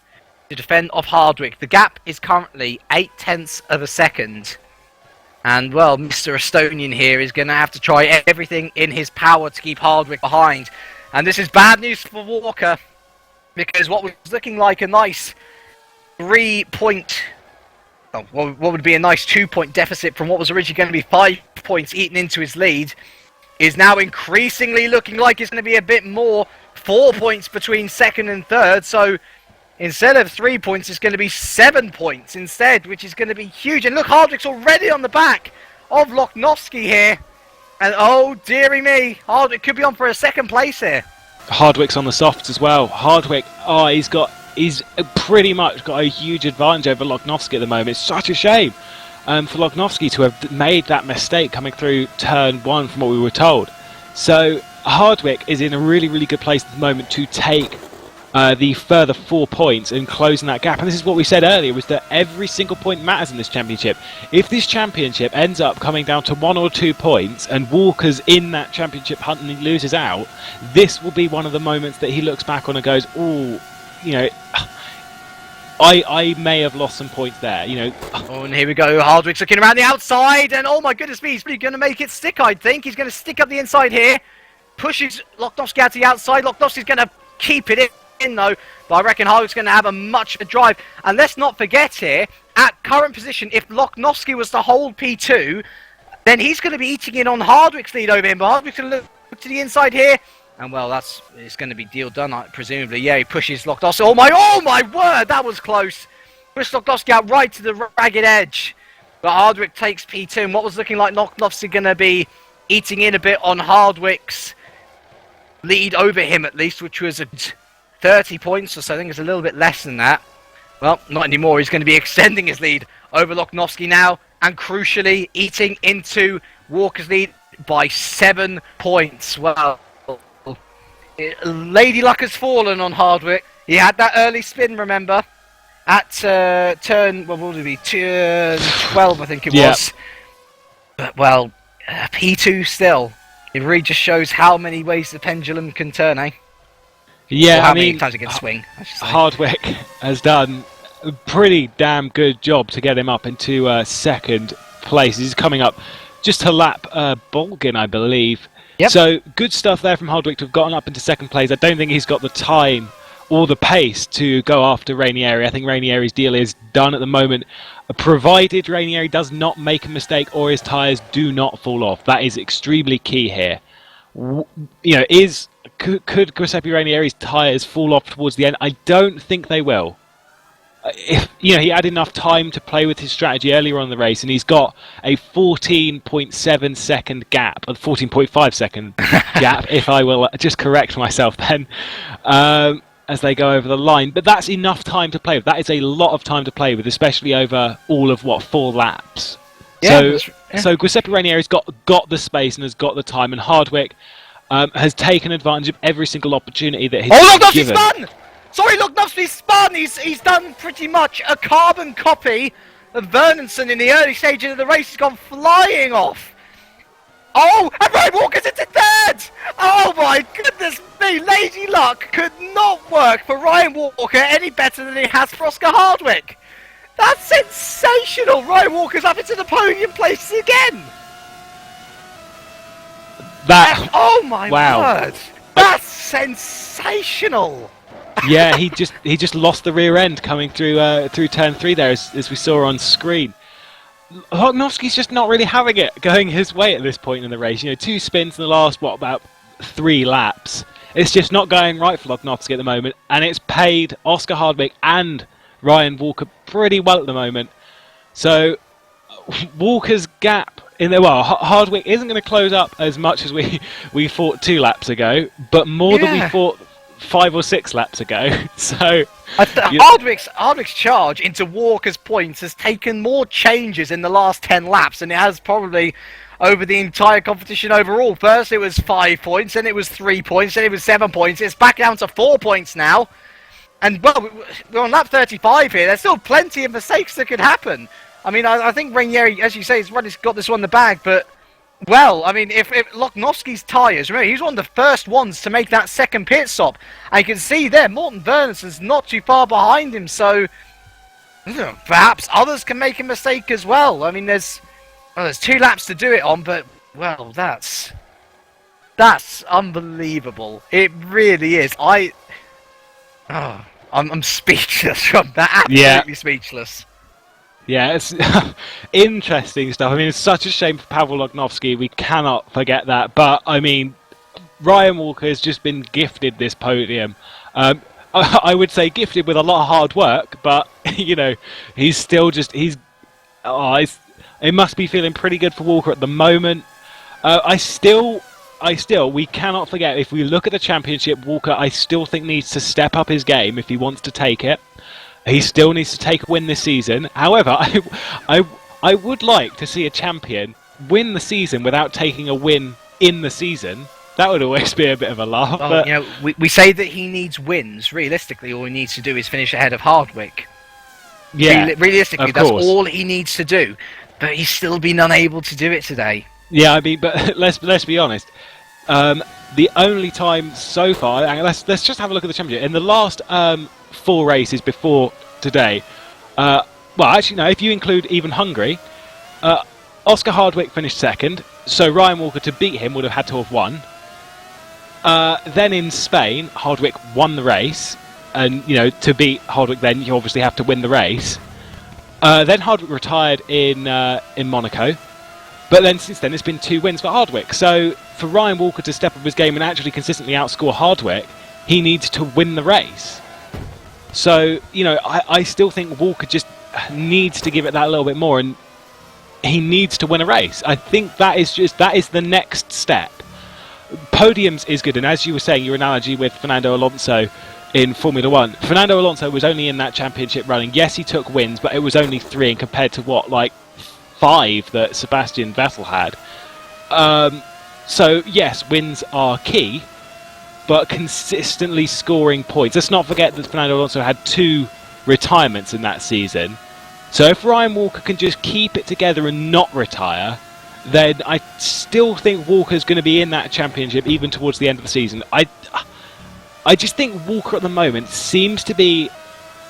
to defend off Hardwick. The gap is currently 0.8 of a second. And, well, Mr. Estonian here is going to have to try everything in his power to keep Hardwick behind. And this is bad news for Walker, because what was looking like a nice 3-point... what would be a nice 2-point deficit from what was originally going to be 5 points eaten into his lead is now increasingly looking like it's going to be a bit more. 4 points between 2nd and 3rd, so instead of 3 points, it's going to be 7 points instead, which is going to be huge. And look, Hardwick's already on the back of Loknowski here. And oh, dearie me, Hardwick could be on for a 2nd place here. Hardwick's on the softs as well. Hardwick, he's pretty much got a huge advantage over Loknowski at the moment. It's such a shame for Loknowski to have made that mistake coming through turn 1 from what we were told. So Hardwick is in a really, really good place at the moment to take the further 4 points and closing that gap. And this is what we said earlier, was that every single point matters in this championship. If this championship ends up coming down to 1 or 2 points and Walker's in that championship hunt and he loses out, this will be one of the moments that he looks back on and goes, oh, I may have lost some points there. Oh, and here we go. Hardwick's looking around the outside, and oh my goodness me, he's really going to make it stick, I think. He's going to stick up the inside here. Pushes Loknovsky out to the outside. Loknovsky's going to keep it in, though. But I reckon Hardwick's going to have a much of a drive. And let's not forget here, at current position, if Loknovsky was to hold P2, then he's going to be eating in on Hardwick's lead over him. But Hardwick's going to look to the inside here. And well, it's going to be deal done, presumably. Yeah, he pushes Loknovsky. Oh my word, that was close. Pushed Loknovsky out right to the ragged edge. But Hardwick takes P2. And what was looking like Loknovsky going to be eating in a bit on Hardwick's lead over him, at least, which was 30 points or so. I think it's a little bit less than that. Well, not anymore. He's going to be extending his lead over Loknovsky now. And crucially, eating into Walker's lead by 7 points. Well, Lady Luck has fallen on Hardwick. He had that early spin, remember? At turn, what would it be? Turn 12, I think it was. But, well, P2 still. It really just shows how many ways the pendulum can turn, eh? Yeah, or how many times it can swing, I should say. Hardwick has done a pretty damn good job to get him up into second place. He's coming up just to lap Bolgin, I believe. Yep. So good stuff there from Hardwick to have gotten up into second place. I don't think he's got the time or the pace to go after Rainieri. I think Rainieri's deal is done at the moment, provided Rainieri does not make a mistake or his tyres do not fall off. That is extremely key here. Could Giuseppe Rainieri's tyres fall off towards the end? I don't think they will. If he had enough time to play with his strategy earlier on in the race, and he's got a 14.7 second gap, a 14.5 second gap, if I will just correct myself then, as they go over the line. But that's enough time to play with. That is a lot of time to play with, especially over all of 4 laps. Yeah, so Giuseppe Rainieri's got the space and has got the time, and Hardwick has taken advantage of every single opportunity that he's given. Spun! Sorry, Loknovsky spun! He's done pretty much a carbon copy of Vernonson in the early stages of the race. He's gone flying off. Oh, and Ryan Walker's into third! Oh my goodness me, Lady Luck could not work for Ryan Walker any better than it has for Oscar Hardwick. That's sensational! Ryan Walker's up into the podium place again! Oh my word! That's sensational! Yeah, he just lost the rear end coming through turn 3 there, as we saw on screen. Loknovsky's just not really having it going his way at this point in the race. 2 spins in the last about 3 laps. It's just not going right for Loknovsky at the moment, and it's paid Oscar Hardwick and Ryan Walker pretty well at the moment. So Walker's gap in there, Hardwick isn't going to close up as much as we thought 2 laps ago, but more than we thought 5 or 6 laps ago. So Hardwick's charge into Walker's points has taken more changes in the last 10 laps than it has probably over the entire competition overall. First it was 5 points, then it was 3 points, then it was 7 points. It's back down to 4 points now. And well, we're on lap 35 here. There's still plenty of mistakes that could happen. I mean, I think Rainieri, as you say, has got this one in the bag, but well, I mean, if Loknovsky's tyres, remember, he's one of the first ones to make that second pit stop. And you can see there, Morten Vernonson's not too far behind him, so perhaps others can make a mistake as well. I mean, there's 2 laps to do it on, but, well, that's unbelievable. It really is. I'm speechless from that, absolutely speechless. Yeah, it's interesting stuff. I mean, it's such a shame for Pavel Loknovsky. We cannot forget that. But, I mean, Ryan Walker has just been gifted this podium. I would say gifted with a lot of hard work, but, he's still just... it must be feeling pretty good for Walker at the moment. We cannot forget, if we look at the championship, Walker, I still think needs to step up his game if he wants to take it. He still needs to take a win this season. However, I would like to see a champion win the season without taking a win in the season. That would always be a bit of a laugh. Well, we say that he needs wins. Realistically, all he needs to do is finish ahead of Hardwick. Yeah, realistically, that's all he needs to do. But he's still been unable to do it today. Yeah, I mean, but let's be honest. The only time so far, let's just have a look at the championship. In the last 4 races before today. Well, actually, no. If you include even Hungary, Oscar Hardwick finished second, so Ryan Walker to beat him would have had to have won. Then in Spain, Hardwick won the race, and to beat Hardwick, then you obviously have to win the race. Then Hardwick retired in Monaco, but then since then it's been 2 wins for Hardwick. So for Ryan Walker to step up his game and actually consistently outscore Hardwick, he needs to win the race. So I still think Walker just needs to give it that little bit more, and he needs to win a race. I think that is the next step. Podiums is good, and as you were saying, your analogy with Fernando Alonso in Formula 1, Fernando Alonso was only in that championship running. Yes, he took wins, but it was only 3, and compared to 5 that Sebastian Vettel had. So yes, wins are key, but consistently scoring points. Let's not forget that Fernando Alonso had 2 retirements in that season. So if Ryan Walker can just keep it together and not retire, then I still think Walker's going to be in that championship even towards the end of the season. I just think Walker at the moment seems to be...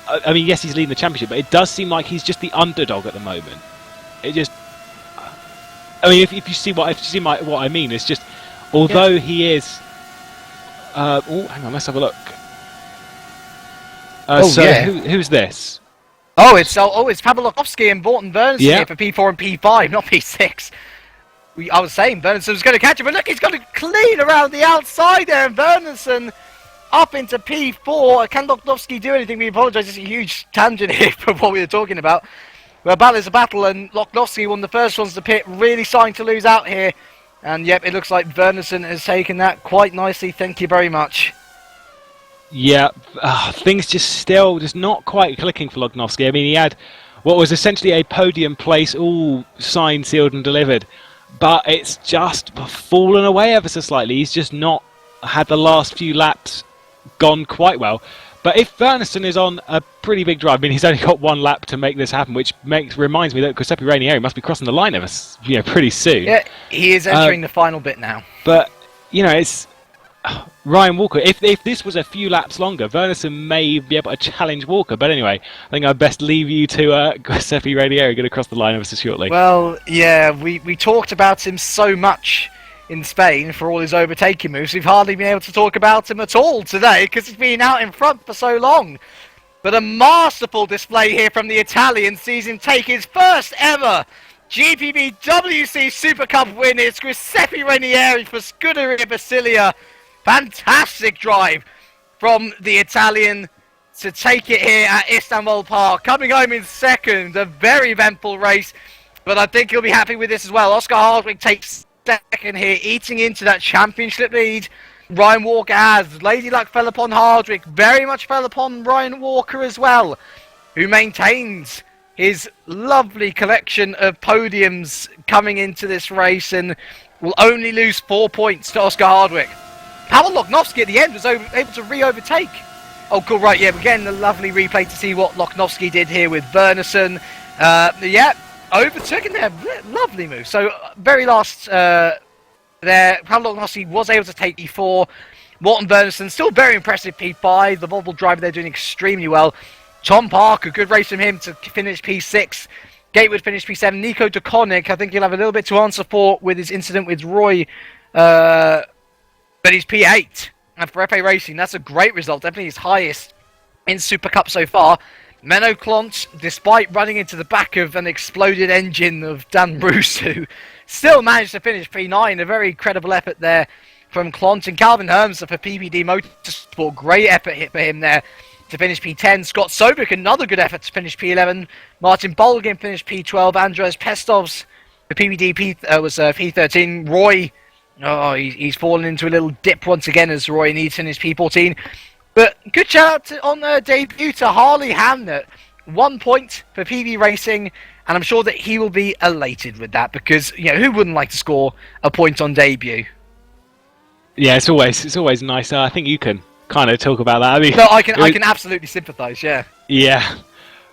I mean, yes, he's leading the championship, but it does seem like he's just the underdog at the moment. It just... I mean, if you see what I mean, it's just... Although he is... hang on, let's have a look. Who's this? It's Pavlokovsky and Borton Bernson here for P4 and P5, not P6. I was saying Bernson was going to catch him, but look, he's got to clean around the outside there, and Bernson up into P4. Can Loknovsky do anything? We apologise, it's a huge tangent here from what we were talking about. Well, battle is a battle, and Loknovsky, one of the first ones to pit, really starting to lose out here. And yep, it looks like Bernson has taken that quite nicely. Thank you very much. Yeah, things just not quite clicking for Loknovsky. I mean, he had what was essentially a podium place, all signed, sealed and delivered. But it's just fallen away ever so slightly. He's just not had the last few laps gone quite well. But if Bernson is on a pretty big drive, I mean, he's only got 1 lap to make this happen, which reminds me that Giuseppe Ranieri must be crossing the line pretty soon. Yeah, he is entering the final bit now. But, it's... Ryan Walker, if this was a few laps longer, Bernson may be able to challenge Walker. But anyway, I think I'd best leave you to Giuseppe Ranieri going to cross the line ever so shortly. Well, yeah, we talked about him so much in Spain for all his overtaking moves. We've hardly been able to talk about him at all today because he's been out in front for so long. But a masterful display here from the Italian sees him take his first ever GPVWC Supercup win. It's Giuseppe Ranieri for Scuderia Basilia. Fantastic drive from the Italian to take it here at Istanbul Park. Coming home in second, a very eventful race, but I think he'll be happy with this as well. Oscar Hardwick takes second here, eating into that championship lead. Ryan Walker has. Lady Luck fell upon Hardwick, very much fell upon Ryan Walker as well, who maintains his lovely collection of podiums coming into this race and will only lose 4 points to Oscar Hardwick. Pavel Loknovsky at the end was able to re-overtake. Oh, cool, right, yeah, we're getting a lovely replay to see what Loknovsky did here with Bernson. Yeah, overtook in there. Lovely move. So, very last there, Pavel Loknovsky was able to take P4. Morten Bernson, still very impressive P5. The Volvo driver there doing extremely well. Tom Parker, good race from him to finish P6. Gatewood finished P7. Nico de Konik, I think he'll have a little bit to answer for with his incident with Roy. But he's P8. And for FA Racing, that's a great result. Definitely his highest in Super Cup so far. Menno Clont, despite running into the back of an exploded engine of Dan Bruce, who still managed to finish P9. A very credible effort there from Clont. And Calvin Hermser for PPD Motorsport. Great effort hit for him there to finish P10. Scott Sobek, another good effort to finish P11. Martin Bolgin finished P12. Andres Pestovs for PPD was P13. Roy... Oh, he's fallen into a little dip once again as Roy needs in his P14. But good shout out on debut to Harley Hamnet. 1 point for PB Racing, and I'm sure that he will be elated with that because, who wouldn't like to score a point on debut? Yeah, it's always nice. I think you can kind of talk about that. I mean, no, I can absolutely sympathise, yeah. Yeah.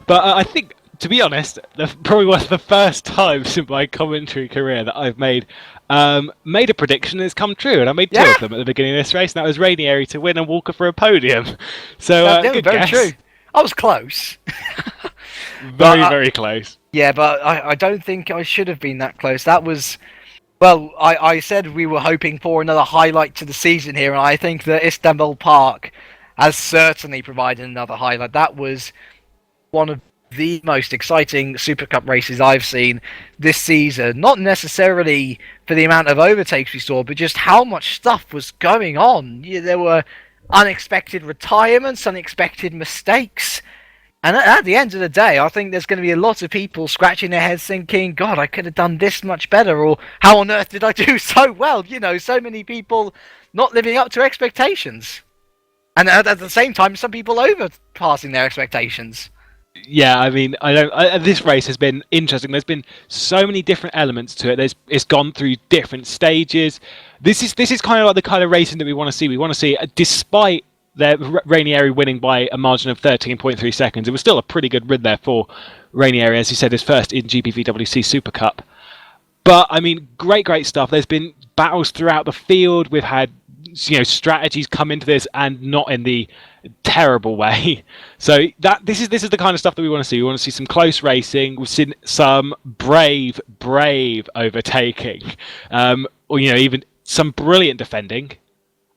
But I think, to be honest, probably was the first time in my commentary career that I've made a prediction that's come true, and I made 2 of them at the beginning of this race, and that was Ranieri to win and Walker for a podium. So good very guess. True. I was close. Very, very close. Yeah, but I don't think I should have been that close. That was... Well, I said we were hoping for another highlight to the season here, and I think that Istanbul Park has certainly provided another highlight. That was one of the most exciting Super Cup races I've seen this season. Not necessarily for the amount of overtakes we saw, but just how much stuff was going on. Yeah, there were unexpected retirements, unexpected mistakes. And at the end of the day, I think there's going to be a lot of people scratching their heads thinking, God, I could have done this much better, or how on earth did I do so well? You know, so many people not living up to expectations. And at the same time, some people overpassing their expectations. Yeah, I mean, this race has been interesting. There's been so many different elements to it. It's gone through different stages. This is kind of like the kind of racing that we want to see. We want to see, despite Rainieri winning by a margin of 13.3 seconds. It was still a pretty good rid there for Rainieri, as he said, his first in GPVWC Super Cup. But, I mean, great stuff. There's been battles throughout the field. We've had, strategies come into this, and not in the terrible way. So this is the kind of stuff that we want to see. We want to see some close racing. We've seen some brave overtaking, or even some brilliant defending.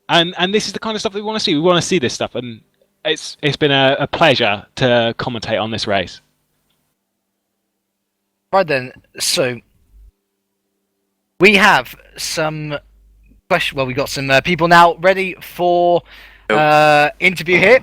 And this is the kind of stuff that we want to see. We want to see this stuff, and it's been a pleasure to commentate on this race. Right then, so we have some questions. Well, we got some people now ready for interview here,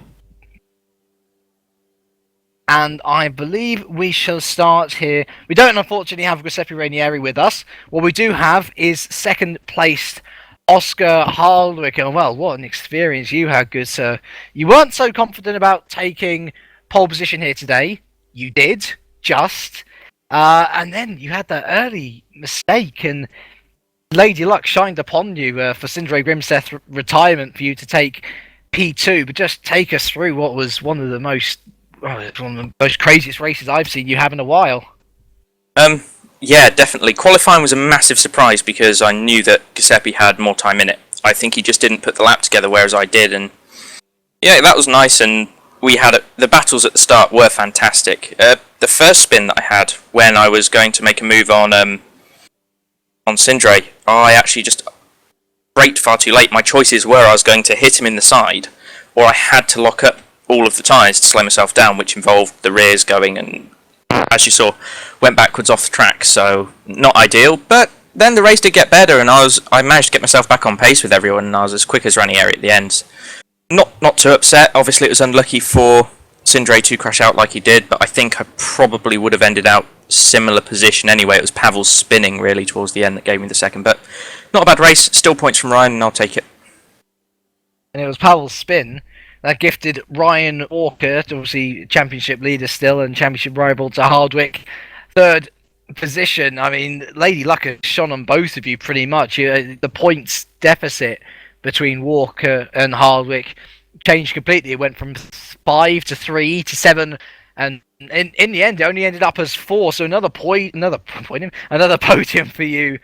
and I believe we shall start here. We don't unfortunately have Giuseppe Rainieri with us. What we do have is second placed Oscar Hardwick, and well, what an experience you had, good sir. You weren't so confident about taking pole position here today. You did, and then you had that early mistake, and Lady Luck shined upon you for Sindre Grimseth retirement for you to take P2, but just take us through what was one of the most craziest races I've seen you have in a while. Yeah, definitely. Qualifying was a massive surprise because I knew that Giuseppe had more time in it. I think he just didn't put the lap together, whereas I did, and yeah, that was nice. And we had the battles at the start were fantastic. The first spin that I had when I was going to make a move on Sindre, I actually just braked far too late. My choices were I was going to hit him in the side, or I had to lock up all of the tyres to slow myself down, which involved the rears going and, as you saw, went backwards off the track, so not ideal. But then the race did get better, and I managed to get myself back on pace with everyone, and I was as quick as Ranieri at the end. Not too upset. Obviously, it was unlucky for Sindre to crash out like he did, but I think I probably would have ended out similar position anyway. It was Pavel's spinning really towards the end that gave me the second, but not a bad race. Still points from Ryan, and I'll take it. And it was Pavel's spin that gifted Ryan Walker, obviously championship leader still and championship rival to Hardwick, third position. I mean, Lady Luck has shone on both of you pretty much. The points deficit between Walker and Hardwick changed completely. It went from 5 to 3 to 7, and in the end, it only ended up as 4. So another podium for you,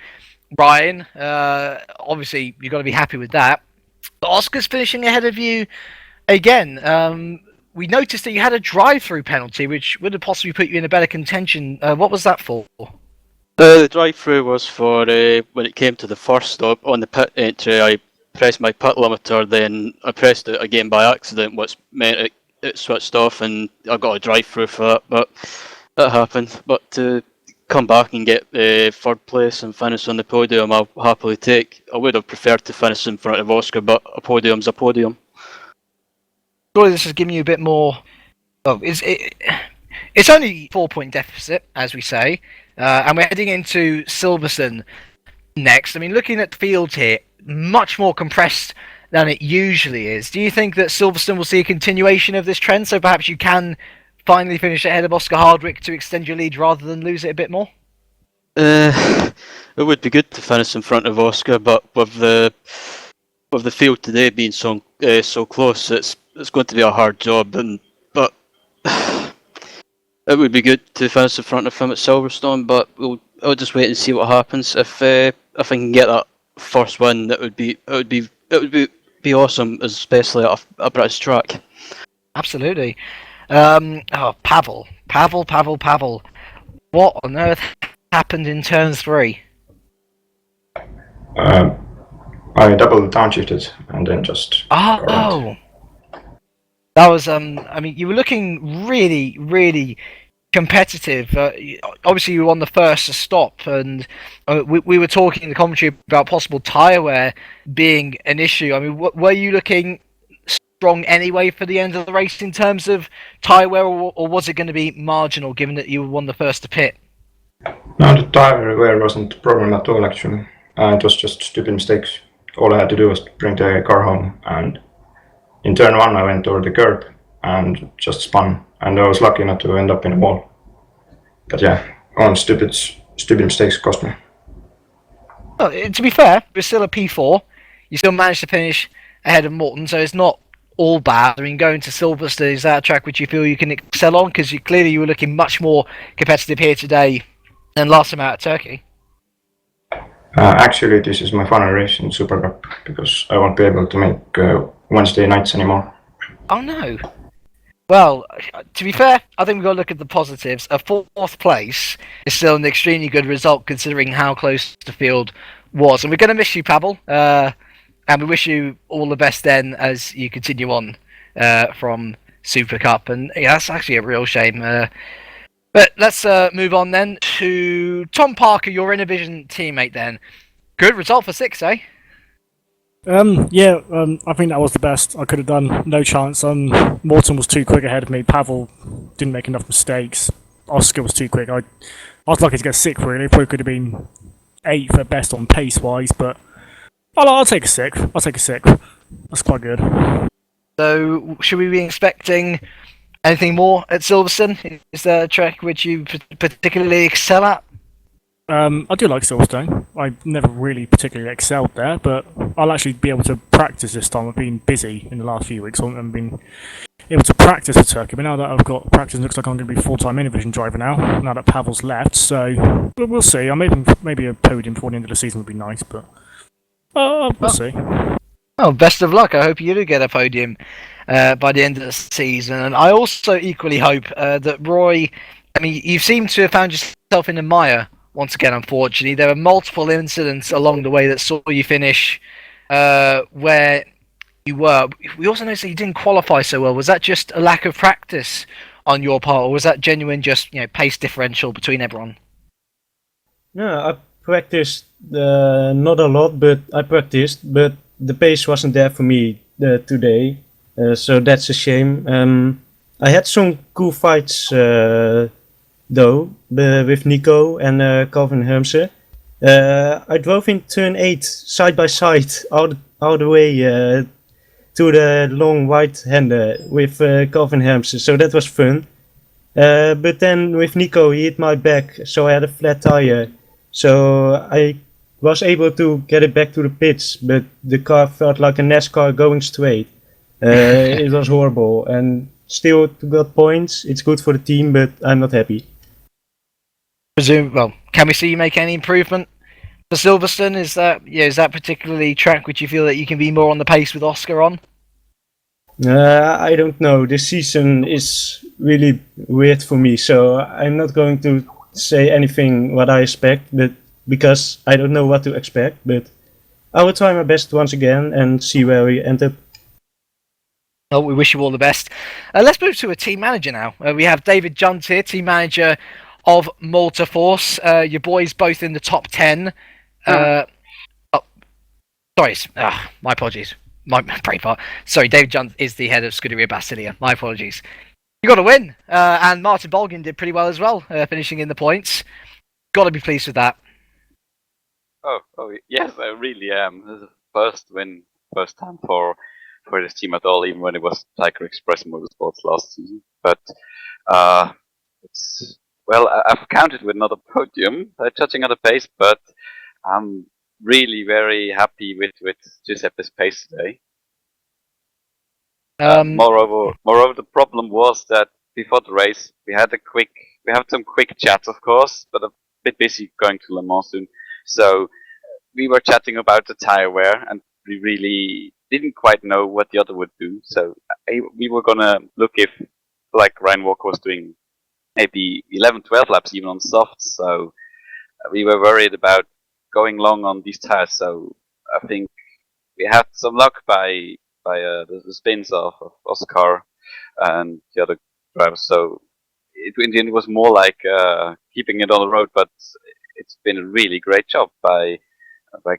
Ryan. Obviously, you've got to be happy with that. But Oscar's finishing ahead of you. Again, we noticed that you had a drive-through penalty, which would have possibly put you in a better contention. What was that for? The drive-through was for when it came to the first stop on the pit entry. I pressed my pit limiter, then I pressed it again by accident, which meant it switched off, and I got a drive-through for that. But that happened. But to come back and get third place and finish on the podium, I'll happily take. I would have preferred to finish in front of Oscar, but a podium's a podium. Surely this has given you a bit more. Oh, it's only 4-point deficit, as we say, and we're heading into Silverstone next. I mean, looking at the field here, much more compressed than it usually is. Do you think that Silverstone will see a continuation of this trend, so perhaps you can finally finish ahead of Oscar Hardwick to extend your lead rather than lose it a bit more? It would be good to finish in front of Oscar, but with the field today being so close, it's going to be a hard job. But it would be good to finish in front of him at Silverstone. But I'll just wait and see what happens. If I can get that first win, it would be awesome, especially at a British track. Absolutely. Pavel. What on earth happened in turn 3? I double downshifted and then just. Oh, that was I mean, you were looking really competitive. Obviously, you were on the first to stop, and we were talking in the commentary about possible tyre wear being an issue. I mean, were you looking strong anyway for the end of the race in terms of tyre wear, or was it going to be marginal given that you were one of the first to pit? No, the tire wear wasn't a problem at all actually. It was just stupid mistakes. All I had to do was bring the car home, and in turn 1 I went over the curb and just spun, and I was lucky not to end up in a wall. But yeah, all stupid mistakes cost me. Well, to be fair, you're still a P4. You still managed to finish ahead of Morton, so it's not all bad. I mean, going to Silverstone, is that a track which you feel you can excel on? Because clearly you were looking much more competitive here today than last time out at Turkey. Actually, this is my final race in Supercup because I won't be able to make Wednesday nights anymore. Oh no. Well, to be fair, I think we've got to look at the positives. A 4th place is still an extremely good result considering how close the field was. And we're going to miss you, Pavel. And we wish you all the best then as you continue on from Super Cup. And yeah, that's actually a real shame. But let's move on then to Tom Parker, your Innovision teammate then. Good result for 6th, eh? I think that was the best I could have done. No chance. Morton was too quick ahead of me. Pavel didn't make enough mistakes. Oscar was too quick. I was lucky to get 6th really. Probably could have been 8th at best on pace wise, but I'll take a 6th. I'll take a 6th. That's quite good. So should we be expecting anything more at Silverstone? Is there a track which you particularly excel at? I do like Silverstone. I never really particularly excelled there, but I'll actually be able to practice this time. I've been busy in the last few weeks. I haven't been able to practice for Turkey, but now that I've got practice, it looks like I'm going to be full-time Innovision driver now that Pavel's left, so we'll see. Maybe a podium before the end of the season would be nice, but we'll see. Oh, best of luck. I hope you do get a podium by the end of the season. And I also equally hope that Roy... I mean, you seem to have found yourself in a mire once again, unfortunately. There were multiple incidents along the way that saw you finish where you were. We also noticed that you didn't qualify so well. Was that just a lack of practice on your part, or was that genuine just pace differential between everyone? No, I practiced not a lot, but I practiced. But the pace wasn't there for me today, so that's a shame. I had some cool fights though with Nico and Calvin Hermsen. I drove in turn 8 side by side all the way to the long right hander with Calvin Hermsen, so that was fun. But then with Nico, he hit my back, so I had a flat tire. So I was able to get it back to the pits, but the car felt like a NASCAR going straight. It was horrible, and still got points. It's good for the team, but I'm not happy. Well, can we see you make any improvement for Silverstone? Is that particularly track which you feel that you can be more on the pace with Oscar on? I don't know. This season is really weird for me, so I'm not going to say anything what I expect, but because I don't know what to expect. But I will try my best once again and see where we end up. Well, we wish you all the best. Let's move to a team manager now. We have David Junt here, team manager of Malta Force. Your boys both in the top 10. Sorry, my apologies. My brain part. Sorry, David Junt is the head of Scuderia Basilia. My apologies. You got a win, and Martin Bolgin did pretty well as well, finishing in the points. Got to be pleased with that. Oh yes, I really am. This is the first time for this team at all, even when it was Tiger Express Motorsports last season. But I've counted with another podium, touching at a pace, but I'm really very happy with Giuseppe's pace today. Moreover, the problem was that before the race we had some quick chats, of course, but a bit busy going to Le Mans soon. So we were chatting about the tire wear, and we really didn't quite know what the other would do. So we were gonna look if like Ryan Walker was doing maybe 11, 12 laps even on soft. So we were worried about going long on these tires. So I think we had some luck by the spins of Oscar and the other drivers. So in the end, it was more like keeping it on the road. But it's been a really great job by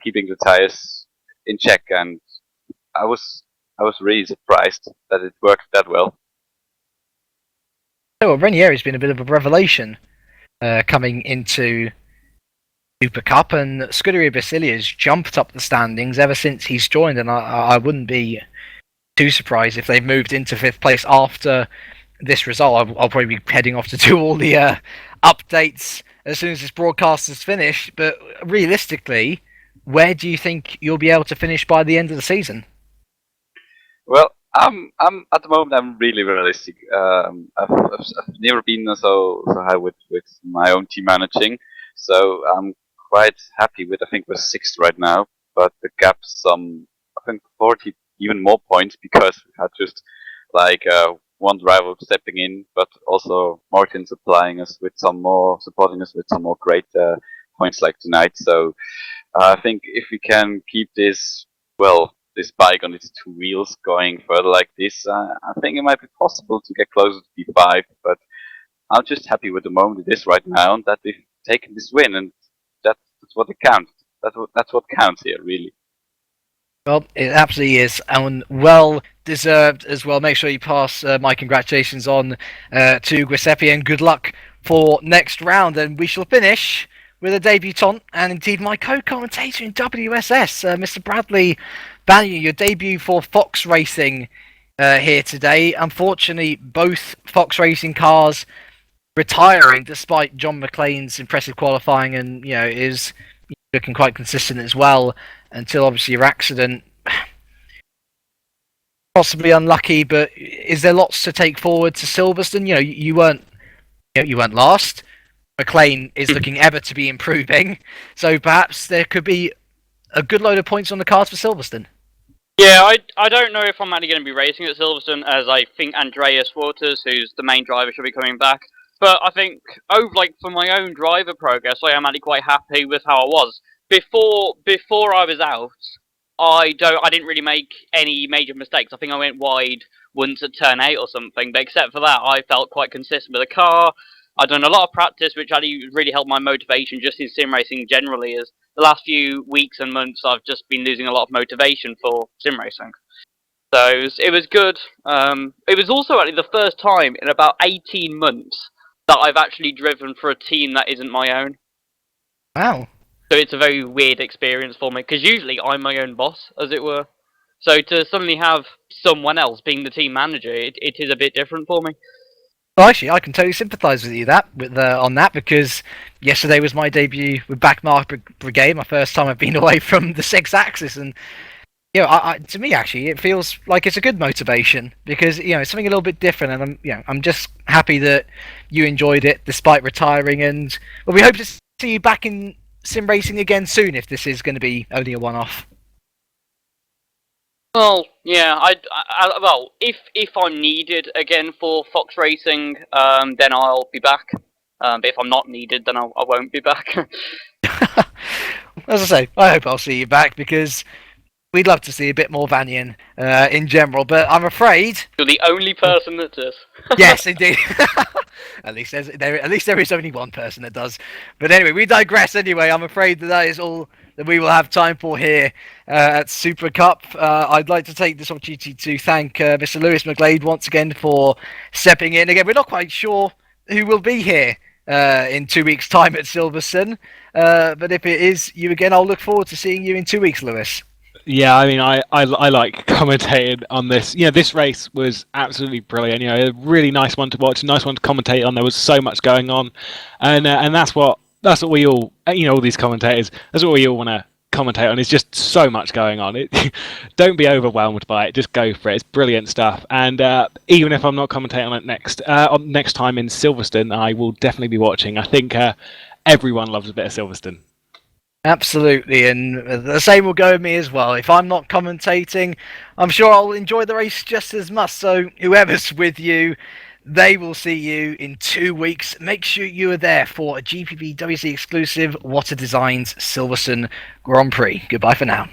keeping the tires in check, and I was really surprised that it worked that well. Oh, well, Renieri's been a bit of a revelation coming into Supercup, and Scuderia Basilia's jumped up the standings ever since he's joined, and I wouldn't be too surprised if they've moved into 5th place after this result. I'll probably be heading off to do all the updates as soon as this broadcast is finished, but realistically, where do you think you'll be able to finish by the end of the season? Well, I'm at the moment. I'm really realistic. I've never been so high with my own team managing, so I'm quite happy with. I think we're 6th right now, but the gap's I think 40 even more points because we had just like one driver stepping in, but also Martin supporting us with some more great points like tonight. So I think if we can keep this bike on its 2 wheels going further like this, I think it might be possible to get closer to P5. But I'm just happy with the moment it is right now, and that we've taken this win, and that's what it counts. That's what counts here, really. Well, it absolutely is, and well deserved as well. Make sure you pass my congratulations on to Giuseppe, and good luck for next round. And we shall finish with a debutant, and indeed my co-commentator in WSS, Mr. Bradley Bannion, your debut for Fox Racing here today. Unfortunately, both Fox Racing cars retiring, despite John McClane's impressive qualifying, and is looking quite consistent as well until obviously your accident. Possibly unlucky, but is there lots to take forward to Silverstone? You weren't last. McLean is looking ever to be improving, so perhaps there could be a good load of points on the cards for Silverstone. Yeah, I don't know if I'm actually going to be racing at Silverstone, as I think Andreas Waters, who's the main driver, should be coming back. But I think, for my own driver progress, I am actually quite happy with how I was. Before I was out, I didn't really make any major mistakes. I think I went wide once at turn 8 or something, but except for that, I felt quite consistent with the car. I've done a lot of practice, which actually really helped my motivation just in sim racing generally, as the last few weeks and months I've just been losing a lot of motivation for sim racing. So it was good. It was also actually the first time in about 18 months that I've actually driven for a team that isn't my own. Wow. So it's a very weird experience for me, because usually I'm my own boss, as it were. So to suddenly have someone else being the team manager, it is a bit different for me. Well, actually, I can totally sympathise with you on that, because yesterday was my debut with Backmark Brigade, my first time I've been away from the 6 axis, and to me actually it feels like it's a good motivation, because it's something a little bit different, and I'm just happy that you enjoyed it despite retiring, and we hope to see you back in sim racing again soon if this is going to be only a one-off. Well, yeah, well, if I'm needed again for Fox Racing, then I'll be back. But if I'm not needed, then I won't be back. As I say, I hope I'll see you back, because we'd love to see a bit more Vanyan in general, but I'm afraid You're the only person that does. yes, indeed. At least there is only one person that does. But anyway, we digress. Anyway, I'm afraid that is all that we will have time for here at Supercup. I'd like to take this opportunity to thank Mr. Lewis McGlade once again for stepping in. Again, we're not quite sure who will be here in 2 weeks' time at Silverstone, but if it is you again, I'll look forward to seeing you in 2 weeks, Lewis. Yeah, I mean, I like commentating on this. This race was absolutely brilliant. A really nice one to watch, a nice one to commentate on. There was so much going on, and that's what we all, all these commentators, that's what we all want to commentate on. It's just so much going on. Don't be overwhelmed by it. Just go for it. It's brilliant stuff. And even if I'm not commentating on it next time in Silverstone, I will definitely be watching. I think everyone loves a bit of Silverstone. Absolutely, and the same will go with me as well. If I'm not commentating, I'm sure I'll enjoy the race just as much. So whoever's with you, They will see you in 2 weeks. Make sure you are there for a GPVWC exclusive What Are Designs Silverstone Grand Prix. Goodbye for now.